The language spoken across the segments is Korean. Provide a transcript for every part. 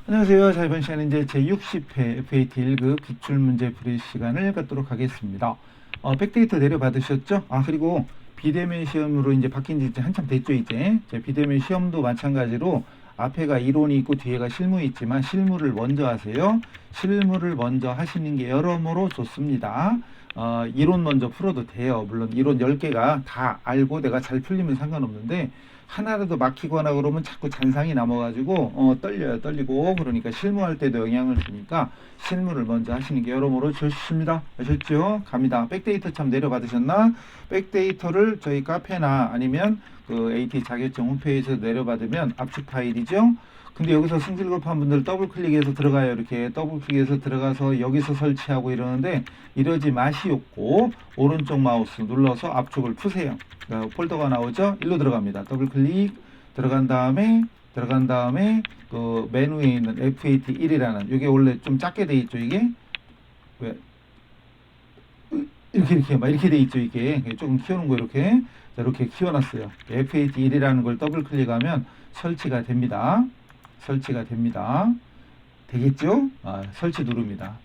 안녕하세요. 자, 이번 시간은 이제 제60회 FAT 1급 기출문제 풀이 시간을 갖도록 하겠습니다. 백데이터 내려받으셨죠? 그리고 비대면 시험으로 이제 바뀐 지 이제 한참 됐죠, 이제. 비대면 시험도 마찬가지로 앞에가 이론이 있고 뒤에가 실무 있지만 실무를 먼저 하세요. 실무를 먼저 하시는 게 여러모로 좋습니다. 이론 먼저 풀어도 돼요. 물론 이론 10개가 다 알고 내가 잘 풀리면 상관없는데 하나라도 막히거나 그러면 자꾸 잔상이 남아가지고 떨리고 그러니까 실무할 때도 영향을 주니까 실무를 먼저 하시는 게 여러모로 좋습니다. 아셨죠? 갑니다. 백데이터 참 내려받으셨나? 백데이터를 저희 카페나 아니면 그 AT 자격증 홈페이지에서 내려받으면 압축 파일이죠. 근데 여기서 승질 급한 분들 더블 클릭해서 들어가요. 이렇게 더블 클릭해서 들어가서 여기서 설치하고 이러는데 이러지 마시옵고 오른쪽 마우스 눌러서 압축을 푸세요. 폴더가 나오죠? 일로 들어갑니다. 더블 클릭 들어간 다음에 그 메뉴에 있는 FAT 1이라는 이게 원래 좀 작게 돼 있죠. 이게 왜 이렇게 막 이렇게 돼 있죠. 이게 조금 키워놓은 거 이렇게 자, 이렇게 키워놨어요. FAT 1이라는 걸 더블 클릭하면 설치가 됩니다. 되겠죠? 설치 누릅니다.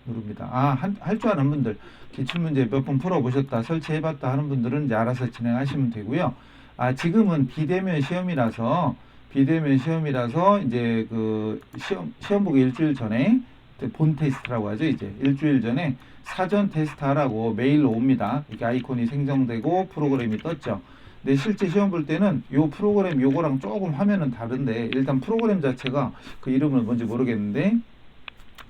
할 줄 아는 분들, 기출문제 몇 번 풀어보셨다, 설치해봤다 하는 분들은 이제 알아서 진행하시면 되고요. 지금은 비대면 시험이라서 이제 그 시험 보기 일주일 전에 본 테스트라고 하죠. 이제 일주일 전에 사전 테스트 하라고 메일로 옵니다. 이렇게 아이콘이 생성되고 프로그램이 떴죠. 근데 실제 시험 볼 때는 요 프로그램 요거랑 조금 화면은 다른데 일단 프로그램 자체가 그 이름은 뭔지 모르겠는데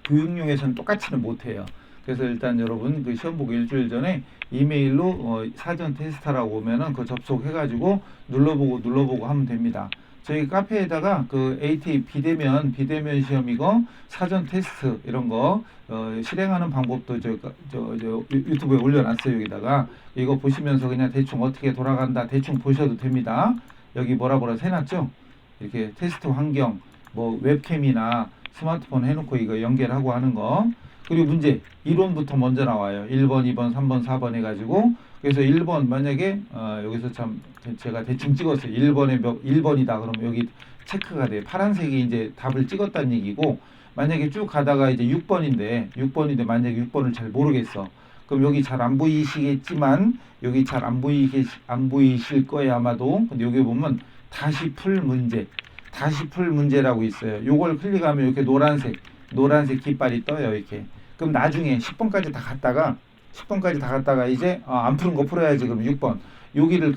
교육용에서는 똑같이는 못해요. 그래서 일단 여러분 그 시험 보기 일주일 전에 이메일로 사전 테스트라고 오면은 그 접속해가지고 눌러보고 하면 됩니다. 저희 카페에다가 그 AT 비대면 시험 이거 사전 테스트 이런 거 실행하는 방법도 유튜브에 올려놨어요. 여기다가 이거 보시면서 그냥 대충 어떻게 돌아간다 대충 보셔도 됩니다. 여기 뭐라 해놨죠? 이렇게 테스트 환경 뭐 웹캠이나 스마트폰 해놓고 이거 연결하고 하는 거. 그리고 문제 이론부터 먼저 나와요. 1번, 2번, 3번, 4번 해가지고 그래서 1번 만약에 여기서 참 제가 대충 찍었어요. 1번이다 그러면 여기 체크가 돼요. 파란색이 이제 답을 찍었다는 얘기고 만약에 쭉 가다가 이제 6번인데 만약에 6번을 잘 모르겠어. 그럼 여기 잘 안 보이시겠지만 여기 잘 안 보이실 거예요 아마도. 근데 여기 보면 다시 풀 문제라고 있어요. 요걸 클릭하면 이렇게 노란색 깃발이 떠요. 이렇게. 그럼 나중에 10번까지 다 갔다가 이제 안 푸는 거 풀어야지. 그럼 6번 여기를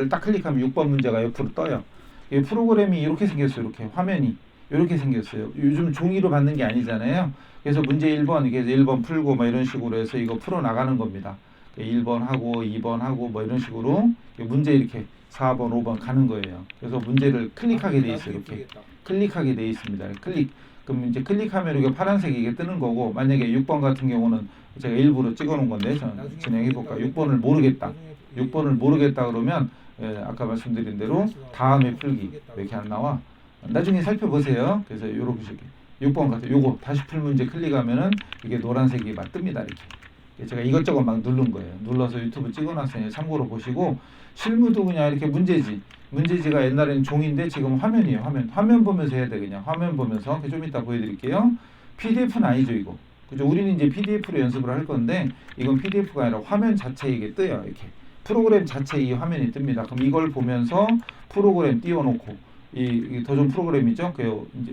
딱 클릭하면 6번 문제가 옆으로 떠요. 이 프로그램이 이렇게 생겼어요. 이렇게 화면이 이렇게 생겼어요. 요즘 종이로 받는 게 아니잖아요. 그래서 문제 1번 이렇게 1번 풀고 뭐 이런 식으로 해서 이거 풀어 나가는 겁니다. 1번 하고 2번 하고 뭐 이런 식으로 문제 이렇게 4번 5번 가는 거예요. 그래서 문제를 클릭하게 돼 있어요. 이렇게 클릭하게 돼 있습니다. 그럼 이제 클릭하면 이게 파란색이 이게 뜨는 거고 만약에 6번 같은 경우는 제가 일부러 찍어 놓은 건데 진행해 볼까? 6번을 모르겠다 그러면 아까 말씀드린 대로 다음에 풀기 왜 이렇게 안 나와? 나중에 살펴보세요. 그래서 요렇게 6번 같아요. 요거 다시 풀 문제 클릭하면은 이게 노란색이 막 뜹니다. 이렇게. 제가 이것저것 막 누른 거예요. 눌러서 유튜브 찍어놨어요. 참고로 보시고 실무도 그냥 이렇게 문제지가 옛날에는 종인데 지금 화면이에요. 화면 보면서 해야 돼. 그냥 화면 보면서 좀 이따 보여드릴게요. PDF는 아니죠 이거. 그죠? 우리는 이제 PDF로 연습을 할 건데 이건 PDF가 아니라 화면 자체에 이게 떠요. 이렇게 프로그램 자체에 이 화면이 뜹니다. 그럼 이걸 보면서 프로그램 띄워놓고 이 도전 프로그램이죠.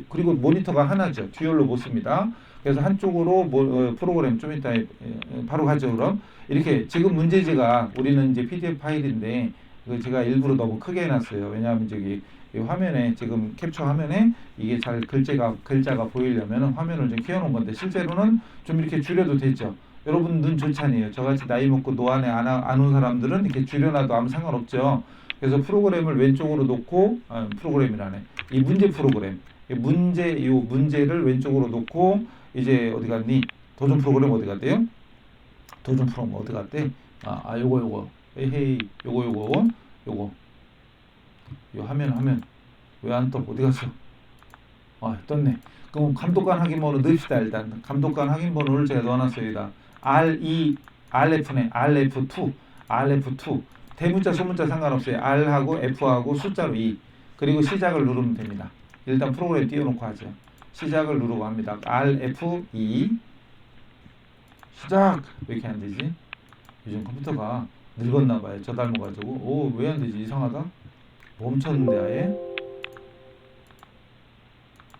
그리고 모니터가 하나죠. 듀얼로 못 씁니다. 그래서 한쪽으로 프로그램 좀 이따 바로 가죠. 그럼 이렇게 지금 문제지가 우리는 이제 PDF 파일인데 제가 일부러 너무 크게 해놨어요. 왜냐하면 이 화면에 지금 캡처 화면에 이게 잘 글자가 보이려면 화면을 좀 키워놓은 건데 실제로는 좀 이렇게 줄여도 되죠. 여러분 눈 좋잖아요. 저같이 나이 먹고 노안에 안 온 사람들은 이렇게 줄여놔도 아무 상관없죠. 그래서 프로그램을 왼쪽으로 놓고 프로그램이라네. 이 문제 프로그램 문제를 왼쪽으로 놓고 이제 어디 갔니? 도전 프로그램 어디 갔대요? 도전 프로그램 어디 갔대? 요거 에헤이 요거 요 화면 왜 안 떠? 어디 갔어? 떴네. 그럼 감독관 확인번호 넣읍시다. 일단 감독관 확인번호를 제가 넣어놨어요. 여기다 RF네. RF2 대문자 소문자 상관없어요. R하고 F하고 숫자로 2 그리고 시작을 누르면 됩니다. 일단 프로그램 띄워놓고 하죠. 시작을 누르고 합니다. RF2 시작. 왜 이렇게 안 되지? 요즘 컴퓨터가 늙었나 봐요. 저 닮아가지고. 왜 안 되지? 이상하다. 멈췄는데 아예.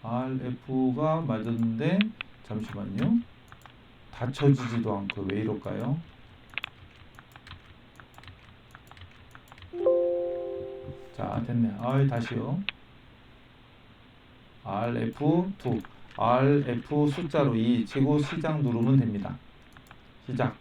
RF가 맞았는데 잠시만요. 닫혀지지도 않고 왜 이럴까요? 자, 됐네. 다시요. RF2 RF 숫자로 2 치고 시작 누르면 됩니다. 시작.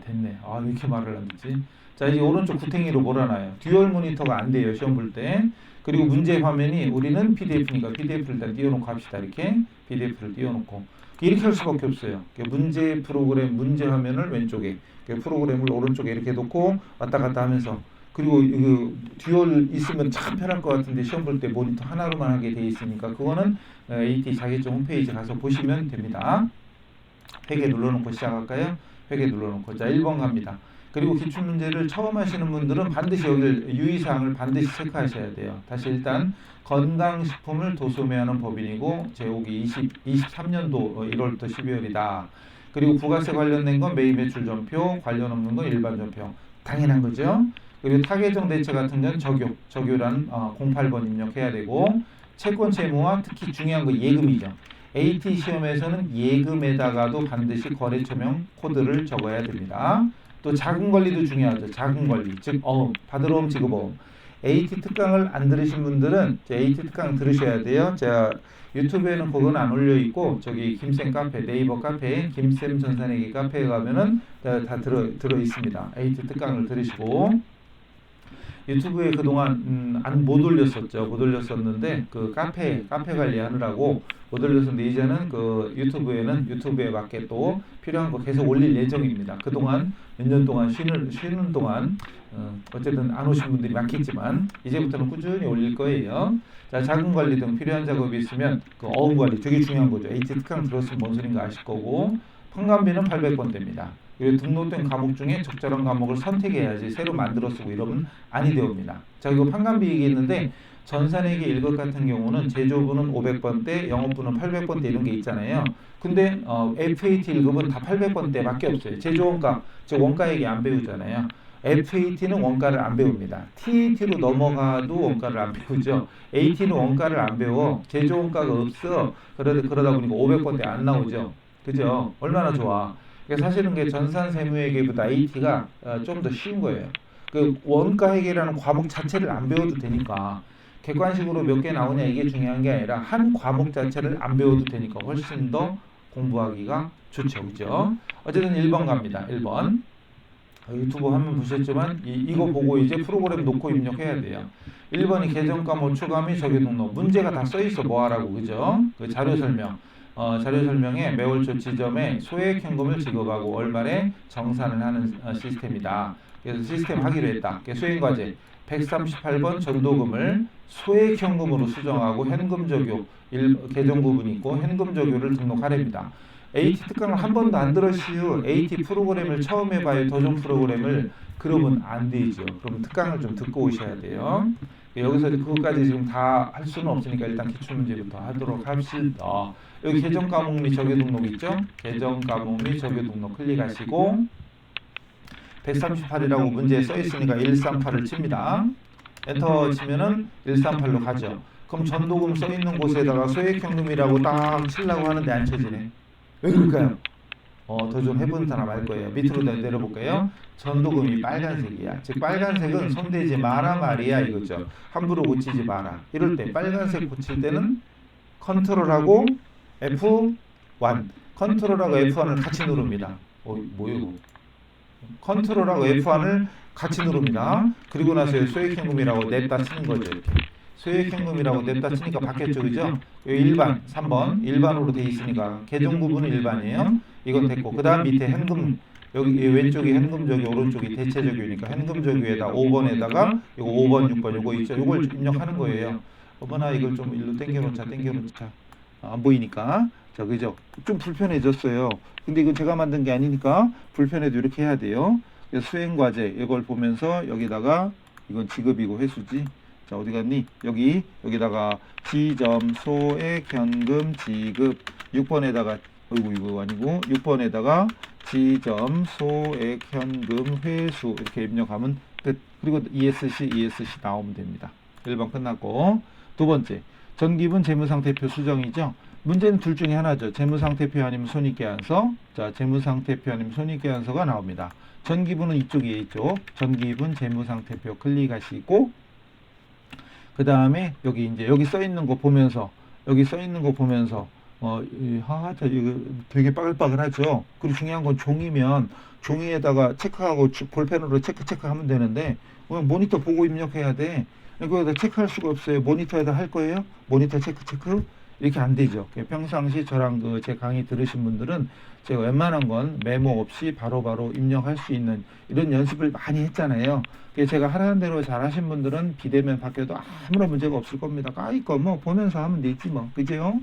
됐네. 왜 이렇게 말을 안 듣지? 자, 이제 오른쪽 구탱이로 몰아놔요. 듀얼 모니터가 안 돼요, 시험 볼 때. 그리고 문제 화면이 우리는 PDF니까 PDF를 일단 띄워놓고 합시다. 이렇게 PDF를 띄워놓고 이렇게 할 수밖에 없어요. 문제 프로그램 문제 화면을 왼쪽에, 프로그램을 오른쪽에 이렇게 놓고 왔다 갔다 하면서. 그리고 그 듀얼 있으면 참 편할 것 같은데 시험 볼 때 모니터 하나로만 하게 돼 있으니까 그거는 AT 자격증 홈페이지 가서 보시면 됩니다. 회계 눌러놓고 시작할까요? 회계 눌러놓고. 자, 1번 갑니다. 그리고 기출문제를 처음 하시는 분들은 반드시 여기 유의사항을 반드시 체크하셔야 돼요. 다시 일단 건강식품을 도소매하는 법인이고 제목이 23년도 1월부터 12월이다. 그리고 부가세 관련된 건 매입 매출 전표, 관련 없는 건 일반 전표. 당연한 거죠. 그리고 타계정 대체 같은 건 적요란 08번 입력해야 되고 채권 채무와 특히 중요한 거 예금이죠. AT 시험에서는 예금에다가도 반드시 거래처명 코드를 적어야 됩니다. 또 자금 관리도 중요하죠. 자금 관리, 즉 받으러 옴 지급어음. AT 특강을 안 들으신 분들은 AT 특강 들으셔야 돼요. 제가 유튜브에는 그건 안 올려 있고 저기 김쌤 카페, 네이버 카페, 김쌤 전산회계 카페에 가면은 다 들어 있습니다. AT 특강을 들으시고. 유튜브에 그동안 못 올렸었죠. 못 올렸었는데 그 카페 관리하느라고 못 올렸었는데 이제는 그 유튜브에 맞게 또 필요한 거 계속 올릴 예정입니다. 그동안 몇 년 동안 쉬는 동안 어쨌든 안 오신 분들이 많겠지만 이제부터는 꾸준히 올릴 거예요. 자, 자금 관리 등 필요한 작업이 있으면 그 어음 관리 되게 중요한 거죠. AT 특강 들었으면 뭔 소린가 아실 거고 평간비는 800번대입니다. 그리고 등록된 과목 중에 적절한 과목을 선택해야지 새로 만들어 쓰고 이러면 아니 되옵니다. 자, 이거 판관비 얘기했는데 전산회계 1급 같은 경우는 제조부는 500번대, 영업부는 800번대 이런 게 있잖아요. 근데 FAT 1급은 다 800번대 밖에 없어요. 제조원가, 즉 원가 얘기 안 배우잖아요. FAT는 원가를 안 배웁니다. TAT로 넘어가도 원가를 안 배우죠. AT는 원가를 안 배워. 제조원가가 없어. 그러다 보니까 500번대 안 나오죠. 그죠? 얼마나 좋아. 사실은 그 전산세무회계보다 AT가 좀 더 쉬운 거예요. 그 원가회계라는 과목 자체를 안 배워도 되니까 객관식으로 몇 개 나오냐 이게 중요한 게 아니라 한 과목 자체를 안 배워도 되니까 훨씬 더 공부하기가 좋죠. 그죠? 어쨌든 1번 갑니다. 1번. 유튜브 화면 보셨지만 이거 보고 이제 프로그램 놓고 입력해야 돼요. 1번이 계정과 뭐 추가 및 적용 등록. 문제가 다 써있어 뭐 하라고. 그죠? 그 자료 설명. 자료 설명에 매월 초 지점에 소액 현금을 지급하고 월말에 정산을 하는 시스템이다. 그래서 시스템 하기로 했다. 수행과제 138번 전도금을 소액 현금으로 수정하고 현금 적용 계정 부분이 있고 현금 적용을 등록하랍니다. AT 특강을 한 번도 안 들으시고 AT 프로그램을 처음 해봐요. 도전 프로그램을. 그러면 안 되죠. 그럼 특강을 좀 듣고 오셔야 돼요. 여기서 그것까지 지금 다 할 수는 없으니까 일단 기출문제부터 하도록 합시다. 여기 계정 과목 및 적용 등록 있죠? 계정 과목 및 적용 등록 클릭하시고 138이라고 문제에 써 있으니까 138을 칩니다. 엔터 치면은 138로 가죠. 그럼 전도금 써 있는 곳에다가 소액 현금이라고 딱 치려고 하는데 안 쳐지네. 왜 그럴까요? 더 좀 해본 사람 알 거예요. 밑으로 내려볼까요? 전도금이 빨간색이야. 즉 빨간색은 손대지 마라 말이야 이거죠. 함부로 고치지 마라. 이럴 때 빨간색 고칠 때는 컨트롤하고 F1, 컨트롤하고 F1을 같이 누릅니다. 뭐요? 컨트롤하고 F1을 같이 누릅니다. 그리고 나서 소액현금이라고 냅다 치는 거죠. 이렇게. 소액현금이라고 냅다 치니까 바뀌었죠. 그죠? 일반, 3번 일반으로 돼 있으니까 계정 부분은 일반이에요. 이건 됐고 그 다음 밑에 현금 여기 왼쪽이 현금적이 오른쪽이 대체적이니까 현금적위에다 5번에다가 이거 5번 6번 이거 있죠. 이걸 입력하는 거예요. 어머나 이걸 좀 일로 당겨놓자 안 보이니까. 자, 그죠? 좀 불편해졌어요. 근데 이건 제가 만든 게 아니니까 불편해도 이렇게 해야 돼요. 그래서 수행과제 이걸 보면서 여기다가 이건 지급이고 회수지. 자, 어디 갔니? 여기다가 지점 소액 현금 지급 6번에다가 어이구 이거 아니고 6번에다가 지점 소액 현금 회수 이렇게 입력하면 끝. 그리고 ESC 나오면 됩니다. 1번 끝났고 두 번째 전기분 재무상태표 수정이죠. 문제는 둘 중에 하나죠. 재무상태표 아니면 손익계산서. 자, 재무상태표 아니면 손익계산서가 나옵니다. 전기분은 이쪽이에요. 이쪽. 전기분 재무상태표 클릭하시고 그 다음에 여기 써 있는 거 보면서 이거 되게 빠글빠글하죠. 그리고 중요한 건 종이면 종이에다가 체크하고 볼펜으로 체크하면 되는데 모니터 보고 입력해야 돼. 이거에다 체크할 수가 없어요. 모니터에다 할 거예요. 모니터 체크 이렇게 안 되죠. 평상시 저랑 제 강의 들으신 분들은 제가 웬만한 건 메모 없이 바로바로 입력할 수 있는 이런 연습을 많이 했잖아요. 제가 하라는 대로 잘하신 분들은 비대면 바뀌어도 아무런 문제가 없을 겁니다. 까이거 뭐 보면서 하면 되지 뭐. 그죠?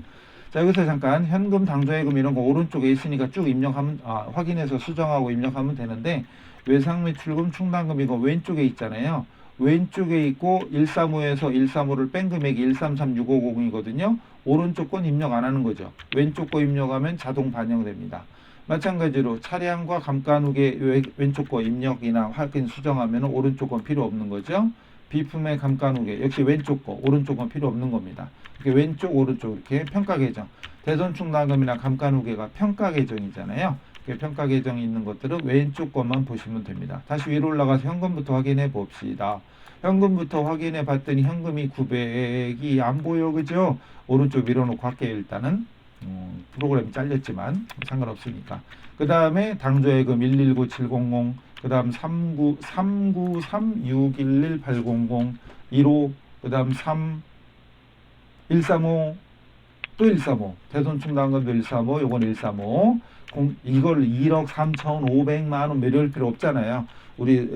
자, 여기서 잠깐 현금 당좌예금 이런 거 오른쪽에 있으니까 쭉 입력하면 확인해서 수정하고 입력하면 되는데 외상 매출금 충당금 이거 왼쪽에 있잖아요. 왼쪽에 있고 135에서 135를 뺀 금액이 133650이거든요. 오른쪽 건 입력 안 하는 거죠. 왼쪽 거 입력하면 자동 반영됩니다. 마찬가지로 차량과 감가누계 왼쪽 거 입력이나 확인 수정하면 오른쪽 건 필요 없는 거죠. 비품의 감가누계 역시 왼쪽 거 오른쪽 건 필요 없는 겁니다. 이렇게 왼쪽 오른쪽 이렇게 평가 계정 대손충당금이나 감가누계가 평가 계정이잖아요. 평가 계정이 있는 것들은 왼쪽 것만 보시면 됩니다. 다시 위로 올라가서 현금부터 확인해 봅시다. 현금부터 확인해 봤더니 현금이 900이 안 보여. 그죠? 오른쪽 밀어놓고 할게요. 일단은 프로그램이 잘렸지만 상관없으니까. 그 다음에 당좌예금 119700, 그 다음 393611800, 15, 그 다음 135, 또 135, 대손충당금도 135, 요건 135. 이걸 1억 3,500만 원 매려올 필요 없잖아요. 우리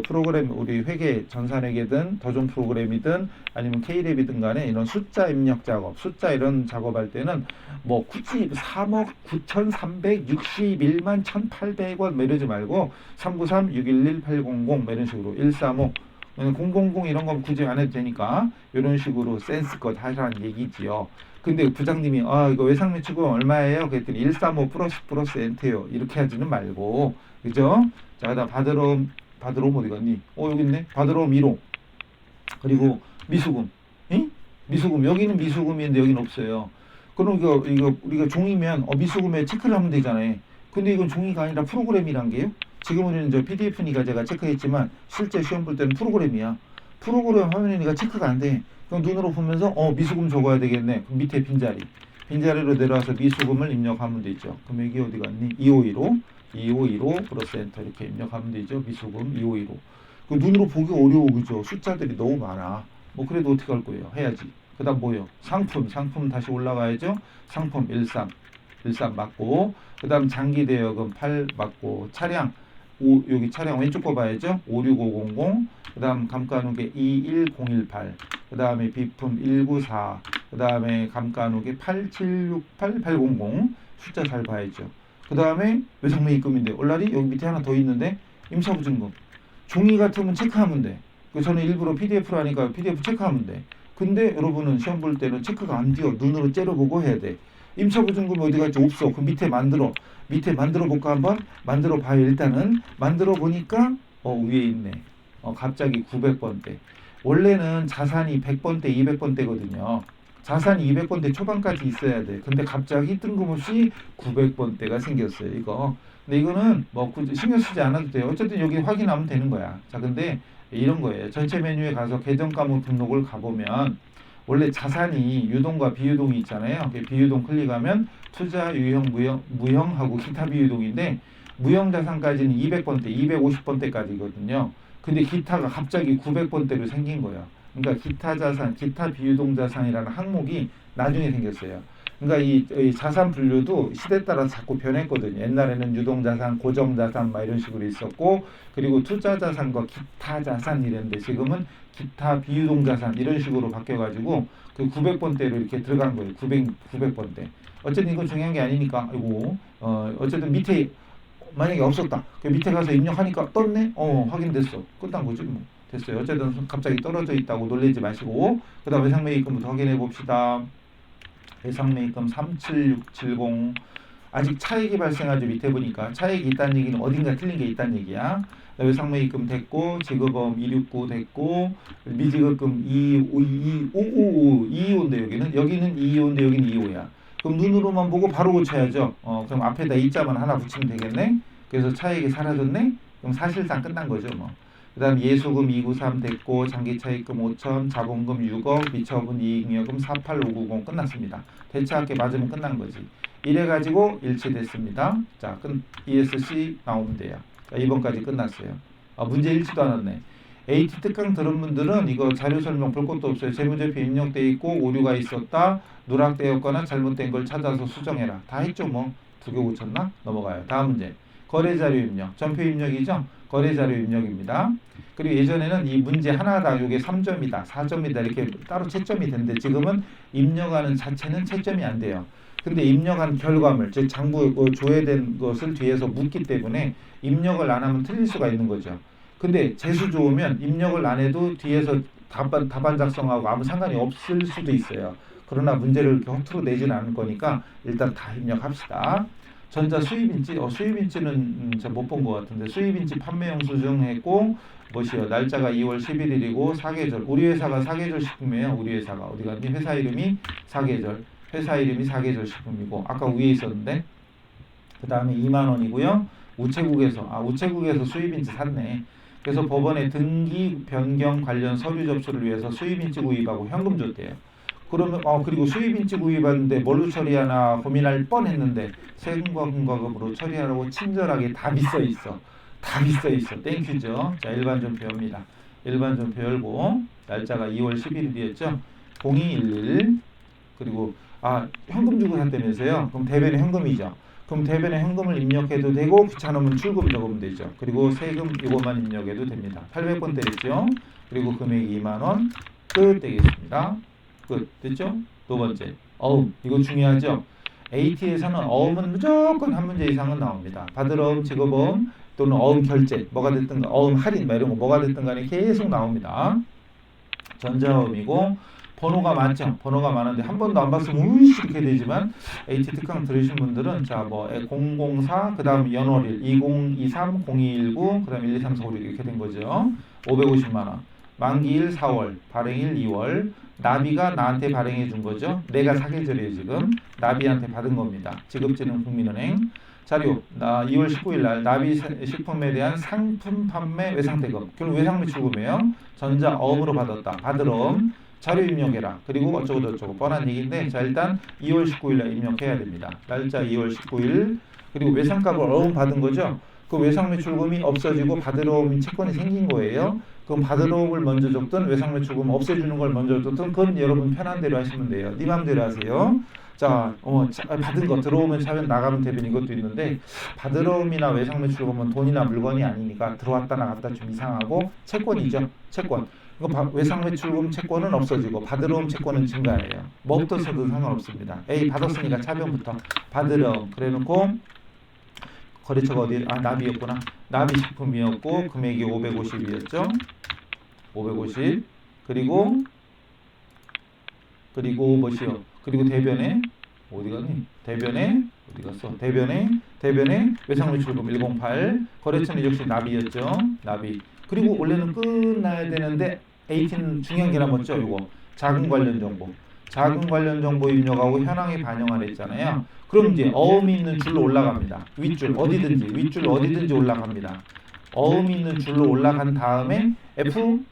프로그램 우리 회계 전산회계든 더존 프로그램이든 아니면 K랩이든 간에 이런 숫자 입력 작업, 숫자 이런 작업할 때는 뭐 굳이 3억 9,361만 1,800원 매려지 말고 393-611-800 이런 식으로 135 000 이런 건 굳이 안 해도 되니까 이런 식으로 센스껏 하라는 얘기지요. 근데 부장님이 이거 외상 매출금 얼마예요? 그랬더니 135 플러스 엔트요. 이렇게 하지는 말고 그죠? 자, 그다음 받으러 어디 갔니? 여기 있네. 받으러 1호. 그리고 미수금. 응? 미수금 여기는 미수금인데 여기는 없어요. 그럼 이거 우리가 종이면 미수금에 체크를 하면 되잖아요. 근데 이건 종이가 아니라 프로그램이란 게요. 지금 우리는 PDF니까 제가 체크했지만 실제 시험 볼 때는 프로그램이야. 프로그램 화면이니까 체크가 안 돼. 그럼 눈으로 보면서 미수금 적어야 되겠네. 그럼 밑에 빈자리로 내려와서 미수금을 입력하면 되죠. 그럼 여기 어디 갔니? 2515 플러스 엔터 이렇게 입력하면 되죠. 미수금 2515. 그 눈으로 보기 어려워. 그죠? 숫자들이 너무 많아. 그래도 어떻게 할 거예요? 해야지. 그 다음 뭐요? 상품 다시 올라가야죠. 상품 13 맞고, 그 다음 장기대여금 8 맞고, 차량 여기 차량 왼쪽 거 봐야죠. 56500, 그 다음 감가누계 21018, 그 다음에 비품 194, 그 다음에 감가누계 8768800 숫자 잘 봐야죠. 그 다음에 외상매입금인데 얼라리 여기 밑에 하나 더 있는데 임차보증금. 종이 같으면 체크하면 돼. 저는 일부러 PDF로 하니까 PDF 체크하면 돼. 근데 여러분은 시험 볼 때는 체크가 안 돼요. 눈으로 째려보고 해야 돼. 임차보증금이 어디 갔지? 없어. 그럼 밑에 만들어 볼까 한번? 만들어 봐요. 일단은 만들어 보니까 위에 있네. 갑자기 900번대. 원래는 자산이 100번대, 200번대거든요. 자산이 200번대 초반까지 있어야 돼. 근데 갑자기 뜬금없이 900번대가 생겼어요. 이거. 근데 이거는 신경 쓰지 않아도 돼요. 어쨌든 여기 확인하면 되는 거야. 자, 근데 이런 거예요. 전체 메뉴에 가서 계정 과목 등록을 가보면 원래 자산이 유동과 비유동이 있잖아요. 비유동 클릭하면 투자, 유형, 무형하고 기타 비유동인데 무형 자산까지는 200번대, 250번대까지거든요. 근데 기타가 갑자기 900번대로 생긴 거야. 그러니까 기타 자산, 기타 비유동 자산이라는 항목이 나중에 생겼어요. 그러니까 이 자산 분류도 시대 따라서 자꾸 변했거든요. 옛날에는 유동자산, 고정자산 이런 식으로 있었고, 그리고 투자자산과 기타자산 이랬는데 지금은 기타 비유동자산 이런 식으로 바뀌어가지고 그 900번대로 이렇게 들어간 거예요. 900번대. 어쨌든 이건 중요한 게 아니니까 어쨌든 밑에 만약에 없었다. 그 밑에 가서 입력하니까 떴네? 확인됐어. 끝난 거지 뭐. 됐어요. 어쨌든 갑자기 떨어져 있다고 놀라지 마시고 그 다음 외상매입금부터 확인해 봅시다. 외상매입금 37670 아직 차익이 발생하죠. 밑에 보니까 차익이 있다는 얘기는 어딘가 틀린 게 있다는 얘기야. 외상매입금 됐고 지급보험 269 됐고 미지급금 225인데 여기는 225인데 여기는 25야. 그럼 눈으로만 보고 바로 고쳐야죠. 그럼 앞에다 이자만 하나 붙이면 되겠네. 그래서 차익이 사라졌네. 그럼 사실상 끝난 거죠. 뭐. 그 다음 예수금 293 됐고 장기차익금 5천 자본금 6억 미처분 이익여금 48590 끝났습니다. 대차합계 맞으면 끝난 거지. 이래가지고 일치됐습니다. 자, ESC 나오면 돼요. 자, 2번까지 끝났어요. 문제 읽지도 않았네. AT 특강 들은 분들은 이거 자료 설명 볼 것도 없어요. 재무제표 입력돼 있고 오류가 있었다. 누락되었거나 잘못된 걸 찾아서 수정해라. 다 했죠 뭐. 2개 고쳤나? 넘어가요. 다음 문제. 거래자료 입력. 전표 입력이죠? 거래자료 입력입니다. 그리고 예전에는 이 문제 하나다. 이게 3점이다. 4점이다. 이렇게 따로 채점이 되는데 지금은 입력하는 자체는 채점이 안 돼요. 근데 입력한 결과물, 즉 장부 조회된 것을 뒤에서 묻기 때문에 입력을 안 하면 틀릴 수가 있는 거죠. 근데 재수 좋으면 입력을 안 해도 뒤에서 답안 작성하고 아무 상관이 없을 수도 있어요. 그러나 문제를 이렇게 허투루 내지는 않을 거니까 일단 다 입력합시다. 전자 수입인지, 수입인지는 제가 못 본 것 같은데 수입인지 판매 영수증 했고 뭐시요? 날짜가 2월 11일이고 사계절. 우리 회사가 사계절 식품이에요. 우리 회사가 어디 갔니? 회사 이름이 사계절. 회사 이름이 사계절 식품이고 아까 위에 있었는데 그 다음에 2만 원이고요. 우체국에서 수입인지 샀네. 그래서 법원에 등기 변경 관련 서류 접수를 위해서 수입인지 구입하고 현금 줬대요. 그러면 그리고 수입인지 구입하는데 뭘로 처리하나 고민할 뻔했는데 세금과 공과금으로 처리하라고 친절하게 답이 써 있어. 답이 써 있어. 땡큐죠. 자, 일반 좀 배웁니다. 일반 좀 배우고 날짜가 2월 11일이었죠. 0211 그리고 현금 주고 샀다면서요. 그럼 대변에 현금이죠. 그럼 대변에 현금을 입력해도 되고 귀찮으면 출금 적으면 되죠. 그리고 세금 이것만 입력해도 됩니다. 800번 때렸죠. 그리고 금액이 2만 원. 끝 되겠습니다. 끝. 됐죠? 두 번째. 어음. 이거 중요하죠? AT에서는 어음은 무조건 한 문제 이상은 나옵니다. 받을 어음, 지급 어음 또는 어음 결제 뭐가 됐든 어음 할인 이런 거 뭐가 됐든 간에 계속 나옵니다. 전자어음이고 번호가 많죠. 번호가 많은데 한 번도 안 봤으면 우이씨 이렇게 되지만 AT 특강 들으신 분들은 자 004 그 다음 연월일 2023 0219 그 다음 1, 2, 3, 4, 5, 6 이렇게 된 거죠. 550만 원. 만기일 4월 발행일 2월 나비가 나한테 발행해 준 거죠. 내가 사계절이에요 지금. 나비한테 받은 겁니다. 지급지는 국민은행. 자료 2월 19일 날 나비 식품에 대한 상품 판매 외상대금 결국 외상매출금이에요. 전자 어음으로 받았다. 받을 어음 자료 입력해라. 그리고 어쩌고 저쩌고 뻔한 얘기인데 자 일단 2월 19일 날 입력해야 됩니다. 날짜 2월 19일 그리고 외상값을 어음 받은 거죠. 그 외상매출금이 없어지고 받을 어음 채권이 생긴 거예요. 그럼 받을 어음을 먼저 줬든 외상매출금 없애주는 걸 먼저 줬든 그건 여러분 편한 대로 하시면 돼요. 네 맘대로 하세요. 자, 받은 거 들어오면 차변 나가면 대변 이것도 있는데 받을 어음이나 외상매출금은 돈이나 물건이 아니니까 들어왔다 나갔다 좀 이상하고 채권이죠. 채권. 이거 외상매출금 채권은 없어지고 받을 어음 채권은 증가해요. 뭐부터 써도 상관없습니다. A 받았으니까 차변부터 받을 어음 그래놓고 거래처가 어디? 나비였구나. 나비식품이었고 금액이 550이었죠. 550 그리고 뭐시요? 그리고 대변에 어디 갔니? 대변에 어디 갔어? 대변에 외상매출금 108 거래처는 역시 나비였죠. 나비 그리고 원래는 끝나야 되는데 AT는 중요한 게 남았죠. 요거 자금 관련 정보. 자금 관련 정보 입력하고 현황에 반영하라 했잖아요. 그럼 이제 어음이 있는 줄로 올라갑니다. 윗줄 어디든지 올라갑니다. 어음이 있는 줄로 올라간 다음에 F3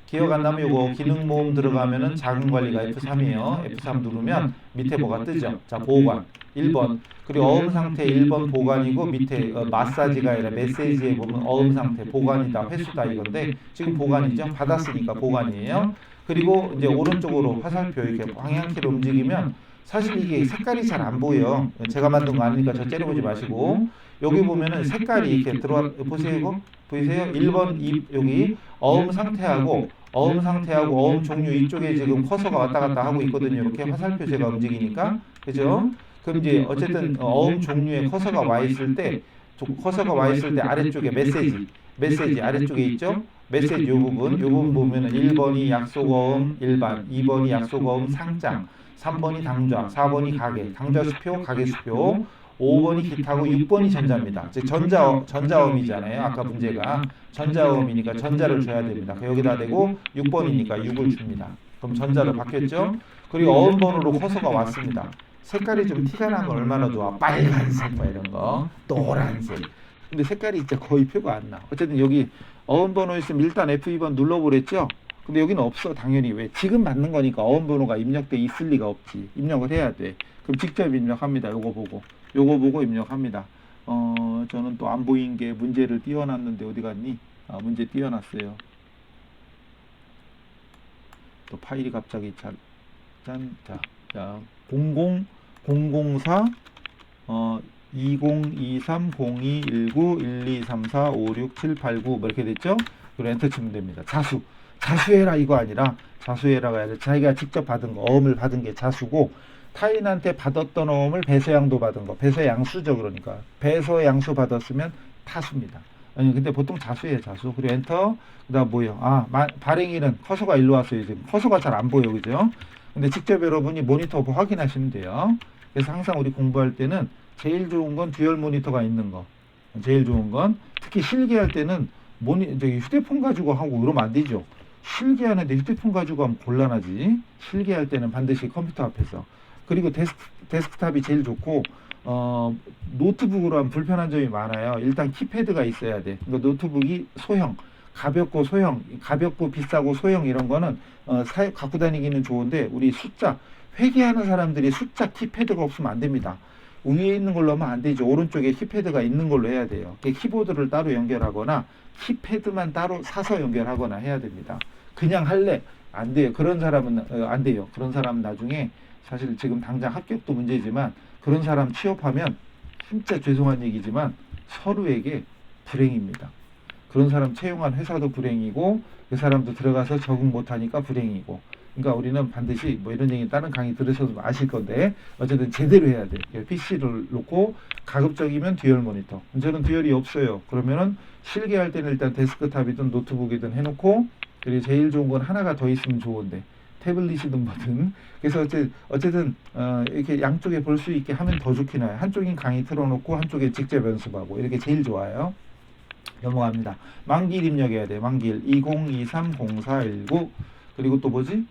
기억 안 나면 요거 기능 모음 들어가면은 자금 관리가 F3이에요. F3 누르면 밑에 뭐가 뜨죠? 자, 보관 1번. 그리고 어음 상태 1번 보관이고 밑에 마사지가 아니라 메시지에 보면 어음 상태 보관이다 회수다 이건데 지금 보관이죠. 받았으니까 보관이에요. 그리고 이제 오른쪽으로 화살표 이렇게 방향키로 움직이면 사실 이게 색깔이 잘 안 보여. 제가 만든 거 아니니까 저 째려보지 마시고 여기 보면은 색깔이 이렇게 들어와 보세요. 보이세요? 1번 여기 어음 상태하고 어음 종류 이쪽에 지금 커서가 왔다 갔다 하고 있거든요. 이렇게 화살표 제가 움직이니까 그죠? 그럼 이제 어쨌든 어음 종류에 커서가 와 있을 때 아래쪽에 메시지 아래쪽에 있죠? 메시지 요 부분 보면은 1번이 약속어음 일반, 2번이 약속어음 상장, 3번이 당좌, 4번이 가계, 당좌 수표, 가계 수표, 5번이 기타고 6번이 전자입니다. 즉 전자음이잖아요. 아까 문제가 전자음이니까 전자를 줘야 됩니다. 여기다 대고 6번이니까 6을 줍니다. 그럼 전자로 바뀌었죠? 그리고 어음번호로 커서가 왔습니다. 색깔이 좀 티가 나면 얼마나 좋아. 빨간색 뭐 이런 거, 노란색. 근데 색깔이 진짜 거의 표가 안 나. 어쨌든 여기 어음번호 있으면 일단 F2번 눌러보랬죠? 근데 여기는 없어. 당연히. 왜? 지금 맞는 거니까 어음번호가 입력돼 있을 리가 없지. 입력을 해야 돼. 그럼 직접 입력합니다. 요거 보고 입력합니다. 저는 또 안 보인 게 문제를 띄워놨는데 어디 갔니? 문제 띄워놨어요. 또 파일이 갑자기 자 004 2023 0219 1234 56 789 뭐 이렇게 됐죠? 그리고 엔터 치면 됩니다. 자수해라 이거 아니라 자수해라가 아니라 자기가 직접 받은 거, 어음을 받은 게 자수고 타인한테 받았던 어음을 배서양도 받은 거, 배서양수죠. 그러니까 배서양수 받았으면 타수입니다. 아니 근데 보통 자수예요. 자수. 그리고 엔터. 그다음 뭐예요? 발행일은 커서가 일로 왔어요. 지금 커서가 잘 안 보여. 그죠? 근데 직접 여러분이 모니터 확인하시면 돼요. 그래서 항상 우리 공부할 때는 제일 좋은 건 듀얼 모니터가 있는 거. 제일 좋은 건 특히 실기할 때는 저기 휴대폰 가지고 하고 그러면 안 되죠. 실기하는데 휴대폰 가지고 하면 곤란하지. 실기할 때는 반드시 컴퓨터 앞에서. 그리고 데스크탑이 제일 좋고 노트북으로 하면 불편한 점이 많아요. 일단 키패드가 있어야 돼. 그러니까 노트북이 소형, 가볍고 비싸고 소형 이런 거는 갖고 다니기는 좋은데 우리 숫자 회계하는 사람들이 숫자 키패드가 없으면 안 됩니다. 위에 있는 걸로 하면 안 되죠. 오른쪽에 키패드가 있는 걸로 해야 돼요. 키보드를 따로 연결하거나 키패드만 따로 사서 연결하거나 해야 됩니다. 그냥 할래? 안 돼요. 그런 사람은 안 돼요. 그런 사람은 나중에 사실 지금 당장 합격도 문제지만 그런 사람 취업하면 진짜 죄송한 얘기지만 서로에게 불행입니다. 그런 사람 채용한 회사도 불행이고 그 사람도 들어가서 적응 못하니까 불행이고. 그러니까 우리는 반드시 뭐 이런 얘기 다른 강의 들으셔도 아실 건데 어쨌든 제대로 해야 돼. PC를 놓고 가급적이면 듀얼 모니터. 저는 듀얼이 없어요. 그러면은 실기할 때는 일단 데스크탑이든 노트북이든 해놓고 그리고 제일 좋은 건 하나가 더 있으면 좋은데 태블릿이든 뭐든. 그래서 어쨌든 이렇게 양쪽에 볼 수 있게 하면 더 좋긴 해요. 한쪽인 강의 틀어놓고 한쪽에 직접 연습하고 이렇게 제일 좋아요. 넘어갑니다. 만기일 입력해야 돼. 만기일 20230419 그리고 또 뭐지?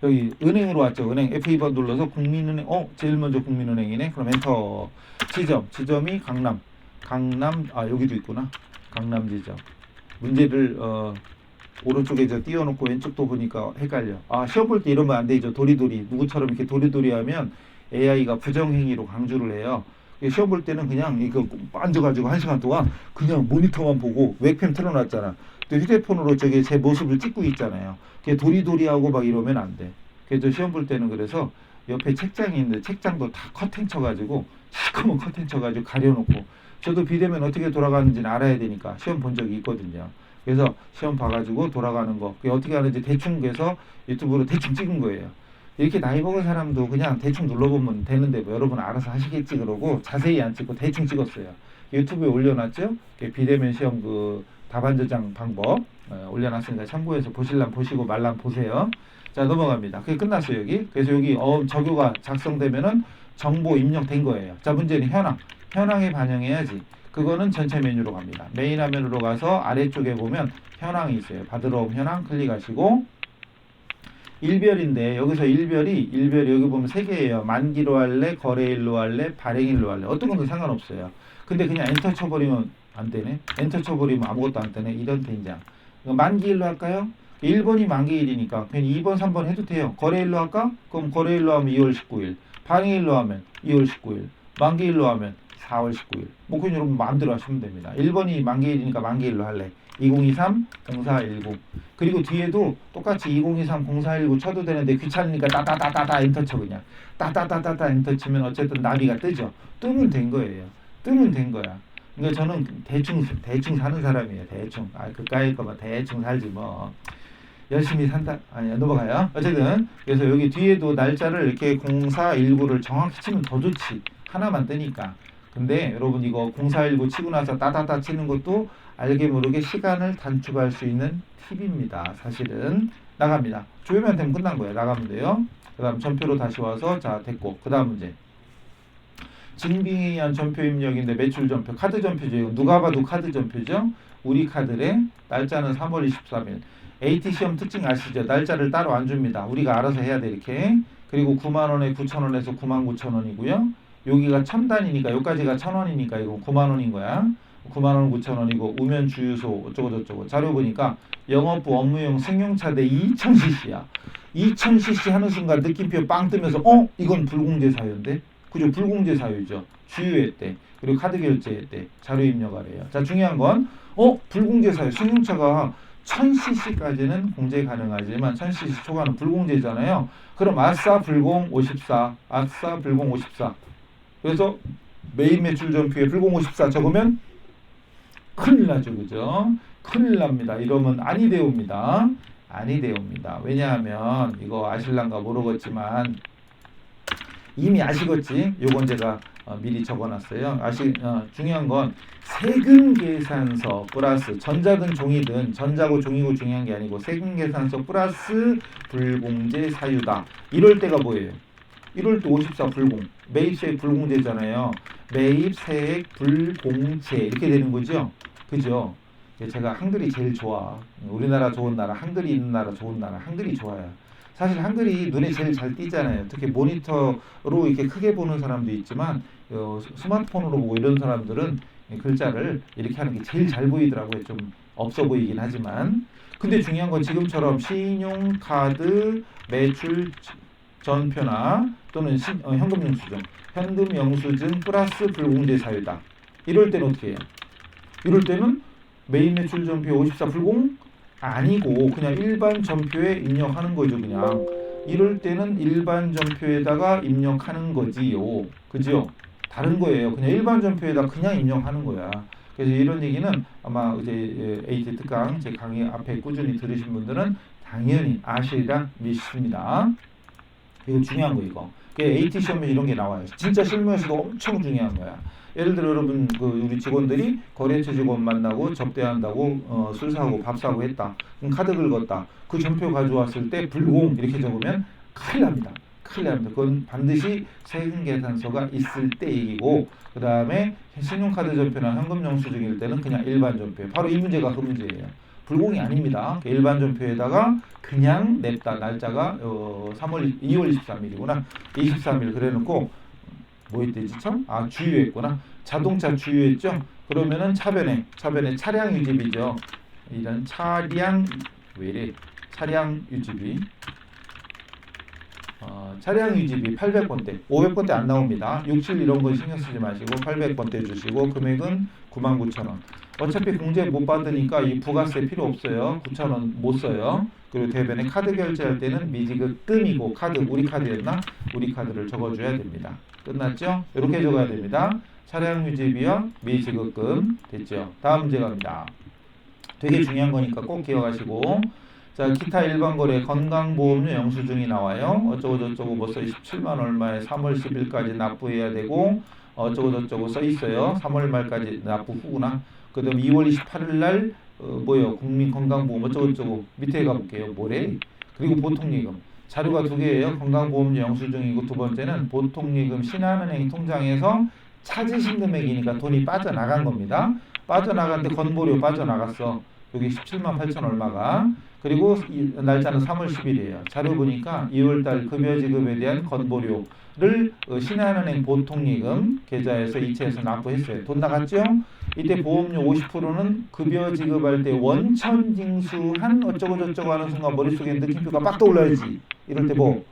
여기 은행으로 왔죠. 은행 F2번 눌러서 국민은행. 제일 먼저 국민은행이네. 그럼 엔터. 지점이 강남. 여기도 있구나. 강남 지점. 문제를 오른쪽에 띄워놓고 왼쪽도 보니까 헷갈려. 시험 볼 때 이러면 안 되죠. 도리도리. 누구처럼 이렇게 도리도리 하면 AI가 부정행위로 강조를 해요. 시험 볼 때는 그냥 이거 앉아가지고 1시간 동안 그냥 모니터만 보고 웹캠 틀어놨잖아. 또 휴대폰으로 제 모습을 찍고 있잖아요. 도리도리하고 막 이러면 안 돼. 그래서 시험 볼 때는 그래서 옆에 책장이 있는데 책장도 다 커튼 쳐가지고 시커먼 커튼 쳐가지고 가려놓고 저도 비대면 어떻게 돌아가는지는 알아야 되니까 시험 본 적이 있거든요. 그래서 시험 봐가지고 돌아가는 거 어떻게 하는지 대충 해서 유튜브로 대충 찍은 거예요. 이렇게 나이 먹은 사람도 그냥 대충 눌러보면 되는데 뭐 여러분 알아서 하시겠지 그러고 자세히 안 찍고 대충 찍었어요. 유튜브에 올려놨죠. 비대면 시험 답안 저장 방법 올려놨으니까 참고해서 보실람 보시고 말람 보세요. 자 넘어갑니다. 그게 끝났어요 여기. 그래서 여기 저교가 작성되면은 정보 입력된 거예요. 자 문제는 현황에 반영해야지. 그거는 전체 메뉴로 갑니다. 메인 화면으로 가서 아래쪽에 보면 현황이 있어요. 받으러 온 현황 클릭하시고 일별인데 여기서 일별이 여기 보면 3개예요. 만기로 할래, 거래일로 할래, 발행일로 할래. 어떤 건도 상관없어요. 근데 그냥 엔터 쳐버리면 안 되네. 엔터 쳐버리면 아무것도 안 되네. 이런 된장. 만기일로 할까요? 1번이 만기일이니까 그냥 2번, 3번 해도 돼요. 거래일로 할까? 그럼 거래일로 하면 2월 19일. 발행일로 하면 2월 19일. 만기일로 하면 4월 19일. 뭐 그냥 여러분 마음대로 하시면 됩니다. 1번이 만기일이니까 만기일로 할래. 2023-0419 그리고 뒤에도 똑같이 2023-0419 쳐도 되는데 귀찮으니까 따따따따 엔터 쳐 그냥 따따따따 엔터 치면 어쨌든 나비가 뜨죠. 뜨면 된 거예요. 뜨면 된 거야. 그러니까 저는 대충 사는 사람이에요. 대충 그까이 거만 대충 살지 뭐 열심히 산다. 넘어가요. 어쨌든 그래서 여기 뒤에도 날짜를 이렇게 0419를 정확히 치면 더 좋지. 하나만 뜨니까. 근데 여러분 이거 0419 치고 나서 따다다 치는 것도 알게 모르게 시간을 단축할 수 있는 팁입니다. 사실은 나갑니다. 조회만 되면 끝난 거예요. 나가면 돼요. 그 다음 전표로 다시 와서 자 됐고 그 다음 문제 증빙에 의한 전표 입력인데 매출 전표 카드 전표죠. 누가 봐도 카드 전표죠. 우리 카드의 날짜는 3월 23일 AT 시험 특징 아시죠? 날짜를 따로 안 줍니다. 우리가 알아서 해야 돼 이렇게. 그리고 99,000원에 9,000원에서 99,000원이고요. 여기가 1000단이니까 여기까지가 1000원이니까 이거 90,000원인 거야. 90,000원 9,000원이고 우면 주유소 어쩌고 저쩌고 자료 보니까 영업부 업무용 승용차대 2000cc야. 2000cc 하는 순간 느낌표 빵 뜨면서 이건 불공제 사유인데 그죠? 불공제 사유죠. 주유회 때 그리고 카드 결제회 때 자료 입력하래요. 자 중요한 건 불공제 사유 승용차가 1000cc까지는 공제 가능하지만 1000cc 초과는 불공제잖아요. 그럼 아싸 불공 54 아싸 불공 54 그래서 메인 매출 전표에 불공 54 적으면 큰일 나죠. 그죠? 큰일 납니다. 이러면 아니 되옵니다. 아니 되옵니다. 왜냐하면 이거 아실란가 모르겠지만 이미 아시겠지? 요건 제가 미리 적어놨어요. 중요한 건 세금 계산서 플러스 전자든 종이든 전자고 종이고 중요한 게 아니고 세금 계산서 플러스 불공제 사유다. 이럴 때가 뭐예요? 이럴 때 54 불공 매입세액 불공제잖아요. 매입세액 불공제 이렇게 되는 거죠. 그죠? 제가 한글이 제일 좋아. 우리나라 좋은 나라, 한글이 있는 나라 좋은 나라, 한글이 좋아요. 사실 한글이 눈에 제일 잘 띄잖아요. 특히 모니터로 이렇게 크게 보는 사람도 있지만 스마트폰으로 보고 이런 사람들은 글자를 이렇게 하는 게 제일 잘 보이더라고요. 좀 없어 보이긴 하지만. 근데 중요한 건 지금처럼 신용카드 매출 전표나 또는 현금 영수증, 현금 영수증 플러스 불공제 사유다. 이럴 때는 어떻게 해요? 이럴 때는 메인 매출 전표 54 불공 아니고 그냥 일반 전표에 입력하는 거죠. 그냥 이럴 때는 일반 전표에다가 입력하는 거지요. 그죠? 다른 거예요. 그냥 일반 전표에다 그냥 입력하는 거야. 그래서 이런 얘기는 아마 이제 AT 특강 제 강의 앞에 꾸준히 들으신 분들은 당연히 아시리라 믿습니다. 이거 중요한 거 이거. AT 시험에 이런 게 나와요. 진짜 실무에서도 엄청 중요한 거야. 예를 들어 여러분 우리 직원들이 거래처 직원 만나고 접대한다고 술 사고 밥 사고 했다. 그럼 카드 긁었다. 그 전표 가져왔을 때 불공 이렇게 적으면 큰일 납니다. 큰일 납니다. 그건 반드시 세금 계산서가 있을 때 얘기고 그 다음에 신용카드 전표나 현금 영수증일 때는 그냥 일반 전표. 바로 이 문제가 그 문제예요. 불공이 아닙니다. 일반 전표에다가 그냥 냈다. 날짜가 2월 23일이구나. 23일 그래놓고 뭐 했대지 참? 주유했구나. 자동차 주유했죠? 그러면은 차변에 차량 유지비죠. 이런 차량 유지비 차량 유지비 800번대 500번대 안 나옵니다. 67 이런 거 신경 쓰지 마시고 800번대 주시고 금액은 99,000원. 어차피 공제 못 받으니까 이 부가세 필요 없어요. 9,000원 못 써요. 그리고 대변에 카드 결제할 때는 미지급금이고 카드 우리 카드였나? 우리 카드를 적어줘야 됩니다. 끝났죠? 이렇게 적어야 됩니다. 차량 유지비와 미지급금 됐죠? 다음 문제 갑니다. 되게 중요한 거니까 꼭 기억하시고 자 기타 일반 거래 건강보험료 영수증이 나와요. 어쩌고 저쩌고 뭐 써 17만 얼마에 3월 10일까지 납부해야 되고 어쩌고 저쩌고 써 있어요. 3월 말까지 납부 후구나. 그다음 2월 28일 날 국민건강보험 어쩌고 저쩌고 밑에 가볼게요. 뭐래? 그리고 보통예금 자료가 두 개예요. 건강보험료 영수증이고 두 번째는 보통예금 신한은행 통장에서 찾으신 금액이니까 돈이 빠져나간 겁니다. 빠져나갔는데 건보료 빠져나갔어. 여기 17만 8천 얼마가. 그리고 날짜는 3월 10일이에요. 자료 보니까 2월달 급여지급에 대한 건보료를 신한은행 보통예금 계좌에서 이체해서 납부했어요. 돈 나갔죠? 이때 보험료 50%는 급여지급할 때 원천징수한 어쩌고 저쩌고 하는 순간 머릿속에 느낌표가 빡 떠올라야지. 이럴 때 뭐?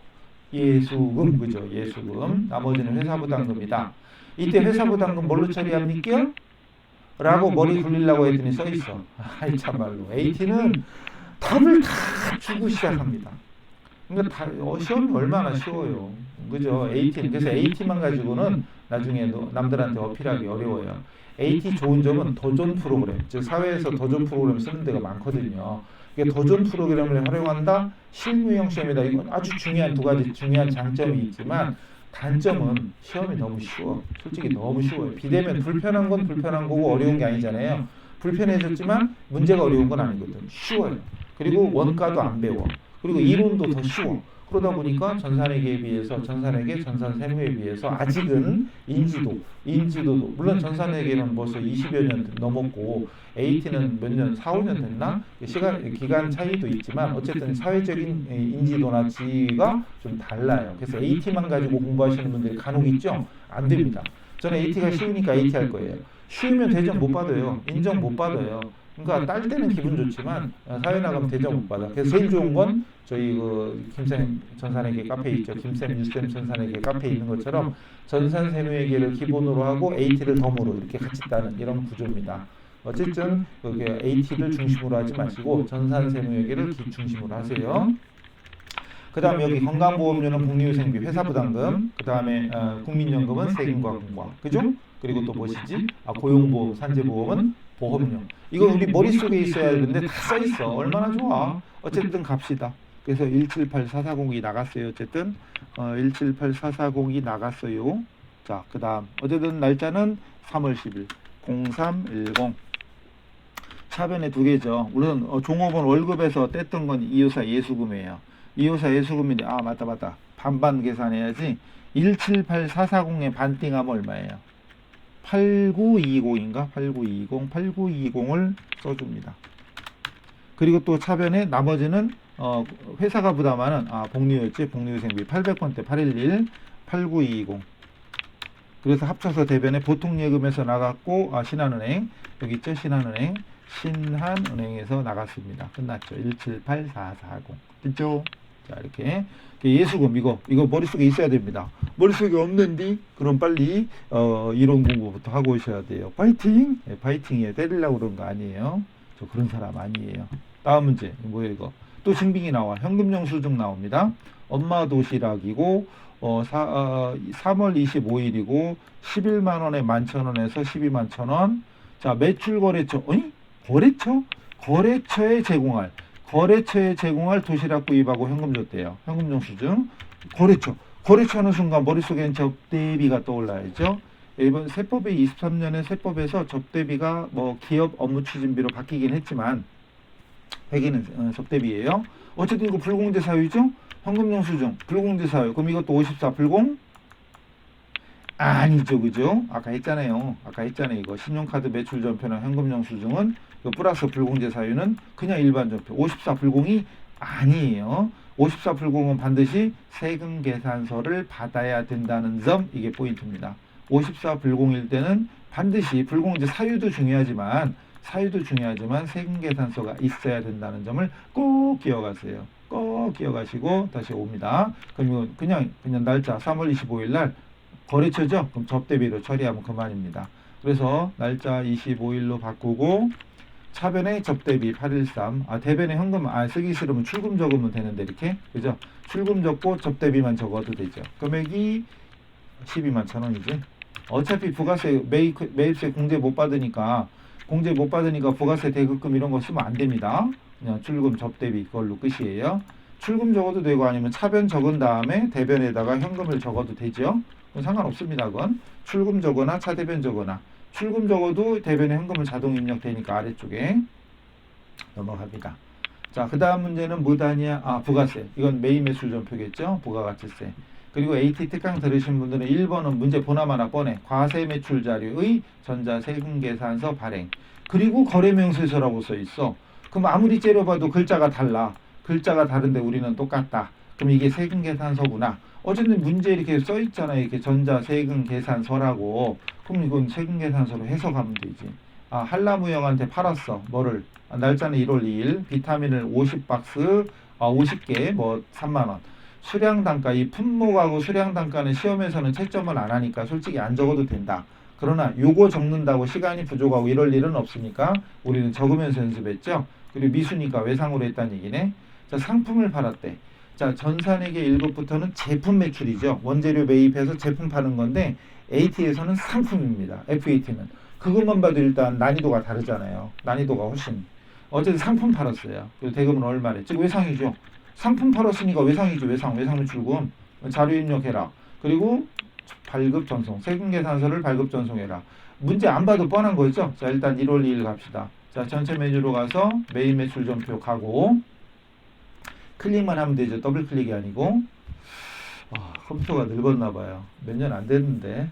예수금 그죠? 예수금. 나머지는 회사부담금이다. 이때 회사부담금 뭘로 처리합니까? 라고 머리 굴리려고 했더니 써있어. 아이 참말로 AT는 답을 다 주고 시작합니다. 그러니까 시험이 얼마나 쉬워요. 그죠? AT 그래서 AT만 가지고는 나중에 남들한테 어필하기 어려워요. AT 좋은 점은 도전 프로그램, 즉 사회에서 도전 프로그램 쓰는 데가 많거든요. 이게 도전 프로그램을 활용한다. 실무형 시험이다. 이건 아주 중요한 두 가지 중요한 장점이 있지만 단점은 시험이 너무 쉬워. 솔직히 너무 쉬워요. 비대면 불편한 건 불편한 거고 어려운 게 아니잖아요. 불편해졌지만 문제가 어려운 건 아니거든. 쉬워요. 그리고 원가도 안 배워. 그리고 이론도 더 쉬워. 그러다 보니까 전산회계에 비해서 전산회계, 전산세무에 비해서 아직은 인지도도 물론 전산회계는 벌써 20여 년 넘었고 AT는 몇 년, 4, 5년 됐나? 기간 차이도 있지만 어쨌든 사회적인 인지도나 지위가 좀 달라요. 그래서 AT만 가지고 공부하시는 분들이 간혹 있죠? 안 됩니다. 저는 AT가 쉬우니까 AT 할 거예요. 쉬우면 대전 못 받아요. 인정 못 받아요. 그러니까 딸 때는 기분 좋지만 사회 나가면 대접 못 받아. 그래서 제일 좋은 건 저희 그 김쌤 전산회계 카페 있죠. 김쌤 유쌤 전산회계 카페에 있는 것처럼 전산세무회계를 기본으로 하고 AT를 덤으로 이렇게 같이 따는 이런 구조입니다. 어쨌든 그게 AT를 중심으로 하지 마시고 전산세무회계를 중심으로 하세요. 그 다음에 여기 건강보험료는 복리후생비 회사부담금, 그 다음에 국민연금은 세금과 공과, 그죠? 그리고 또 무엇이지? 고용보험, 산재보험은 보험료. 이거 우리 머릿속에 있어야 되는데 다 써있어. 얼마나 좋아. 어쨌든 갑시다. 그래서 178,440이 나갔어요. 어쨌든 178,440이 나갔어요. 자, 그 다음 어쨌든 날짜는 3월 10일 0310. 차변에 두 개죠. 물론 종업원 월급에서 뗐던 건 이호사 예수금이에요. 이호사 예수금인데 맞다 반반 계산해야지. 178,440에 반띵하면 얼마예요? 8920인가? 8920을 써줍니다. 그리고 또 차변에 나머지는 회사가 부담하는 복리였지. 복리후생비 800번대 811 8920. 그래서 합쳐서 대변에 보통예금에서 나갔고 신한은행 여기 있죠. 신한은행에서 나갔습니다. 끝났죠. 178,440 됐죠? 자, 이렇게 예수금 이거 머릿속에 있어야 됩니다. 머릿속에 없는디 그럼 빨리 이론 공부부터 하고 오셔야 돼요. 파이팅! 네, 파이팅이에요. 때리려고 그런 거 아니에요. 저 그런 사람 아니에요. 다음 문제 뭐예요 이거? 또 증빙이 나와. 현금영수증 나옵니다. 엄마 도시락이고 3월 25일이고 11만 원에 11,000원에서 12만 1,000원. 자, 매출 거래처. 거래처에 제공할 도시락 구입하고 현금 줬대요. 현금 영수증. 거래처 하는 순간 머릿속엔 접대비가 떠올라야죠. 이번 세법의 23년에 세법에서 접대비가 기업 업무 추진비로 바뀌긴 했지만 회계는 접대비예요. 어쨌든 이거 불공제 사유죠. 현금 영수증 불공제 사유. 그럼 이것도 54 불공? 아니죠, 그죠? 아까 했잖아요. 이거 신용카드 매출 전표나 현금 영수증은 플러스 불공제 사유는 그냥 일반 전표. 54 불공이 아니에요. 54 불공은 반드시 세금 계산서를 받아야 된다는 점, 이게 포인트입니다. 54 불공일 때는 반드시 불공제 사유도 중요하지만 세금 계산서가 있어야 된다는 점을 꼭 기억하세요. 꼭 기억하시고 다시 옵니다. 그럼 그냥 날짜 3월 25일 날 거래처죠? 그럼 접대비로 처리하면 그만입니다. 그래서 날짜 25일로 바꾸고 차변에 접대비 813. 대변에 현금 쓰기 싫으면 출금 적으면 되는데 이렇게. 그죠? 출금 적고 접대비만 적어도 되죠. 금액이 12만 1,000원이지. 어차피 부가세 매입세 공제 못 받으니까 부가세 대급금 이런 거 쓰면 안 됩니다. 그냥 출금 접대비 그걸로 끝이에요. 출금 적어도 되고 아니면 차변 적은 다음에 대변에다가 현금을 적어도 되죠. 상관없습니다. 그건 출금 적거나 차대변 적거나. 출금 적어도 대변에 현금을 자동 입력되니까 아래쪽에 넘어갑니다. 자, 그 다음 문제는 뭐다냐? 부가세. 이건 매입 매출 전표겠죠? 부가가치세. 그리고 AT 특강 들으신 분들은 1번은 문제 보나마나 뻔해. 과세 매출 자료의 전자세금 계산서 발행. 그리고 거래명세서라고 써 있어. 그럼 아무리 째려봐도 글자가 달라. 글자가 다른데 우리는 똑같다. 그럼 이게 세금 계산서구나. 어쨌든 문제 이렇게 써 있잖아요. 이렇게 전자세금 계산서라고. 그럼 이건 세금 계산서로 해석하면 되지. 한라무형한테 팔았어. 뭐를? 날짜는 1월 2일. 비타민을 50박스, 50개, 3만원. 수량단가, 이 품목하고 수량단가는 시험에서는 채점을 안 하니까 솔직히 안 적어도 된다. 그러나 요거 적는다고 시간이 부족하고 이럴 일은 없으니까 우리는 적으면서 연습했죠. 그리고 미수니까 외상으로 했다는 얘기네. 자, 상품을 팔았대. 자, 전산회계 1급부터는 제품 매출이죠. 원재료 매입해서 제품 파는 건데 AT에서는 상품입니다. FAT는. 그것만 봐도 일단 난이도가 다르잖아요. 난이도가 훨씬. 어쨌든 상품 팔았어요. 그리고 대금은 얼마래? 즉 외상이죠. 상품 팔았으니까 외상이죠. 외상 매출금. 자료 입력해라. 그리고 발급 전송, 세금 계산서를 발급 전송해라. 문제 안 봐도 뻔한 거죠. 자, 일단 1월 2일 갑시다. 자, 전체 메뉴로 가서 메인 매출 전표 가고 클릭만 하면 되죠. 더블 클릭이 아니고. 컴퓨터가 늙었나 봐요. 몇 년 안 됐는데.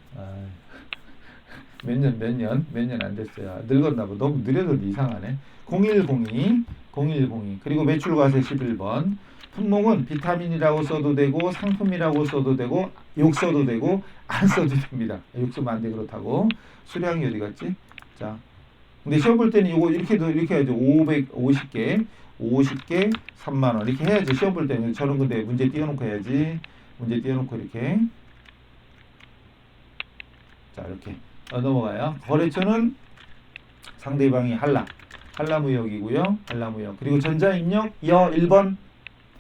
몇 년 안 됐어요. 늙었나 봐. 너무 느려서 이상하네. 0102 그리고 매출과세 11번. 품목은 비타민이라고 써도 되고 상품이라고 써도 되고 욕 써도 되고 안 써도 됩니다. 욕 쓰면 안 돼. 그렇다고. 수량이 어디 갔지? 자, 근데 시험 볼 때는 이거 이렇게 해야죠. 550개 3만 원 이렇게 해야지. 시험 볼 때는 저는 근데 문제 띄워놓고 해야지. 문제 띄워놓고 이렇게. 자, 이렇게 넘어가요. 거래처는 상대방이 한라무역이고요. 한라무역. 그리고 전자입력 1번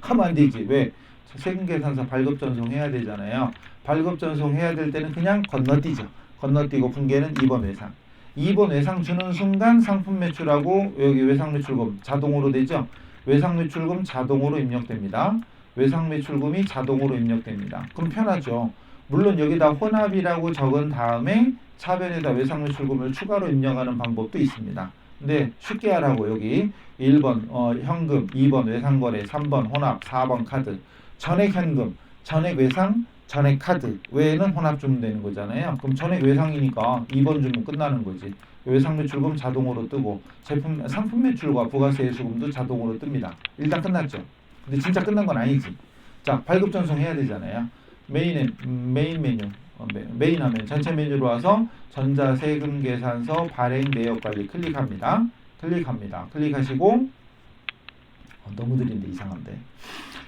하면 안 되지. 왜? 세금계산서 발급 전송해야 되잖아요. 발급 전송해야 될 때는 그냥 건너뛰죠. 건너뛰고 분계는 2번 외상. 2번 외상 주는 순간 상품 매출하고 여기 외상 매출금 자동으로 되죠. 외상 매출금 자동으로 입력됩니다. 외상 매출금이 자동으로 입력됩니다. 그럼 편하죠. 물론 여기다 혼합이라고 적은 다음에 차변에다 외상 매출금을 추가로 입력하는 방법도 있습니다. 근데 쉽게 하라고 여기 1번 현금, 2번 외상거래, 3번 혼합, 4번 카드, 전액 현금, 전액 외상, 전액 카드 외에는 혼합 주면 되는 거잖아요. 그럼 전액 외상이니까 2번 주면 끝나는 거지. 외상 매출금 자동으로 뜨고 상품 매출과 부가세 수금도 자동으로 뜹니다. 일단 끝났죠. 근데 진짜 끝난 건 아니지. 자, 발급 전송해야 되잖아요. 메인 메뉴 메인 하면 전체 메뉴로 와서 전자세금 계산서 발행 내역 관리 클릭합니다. 클릭하시고 너무 느린데 이상한데.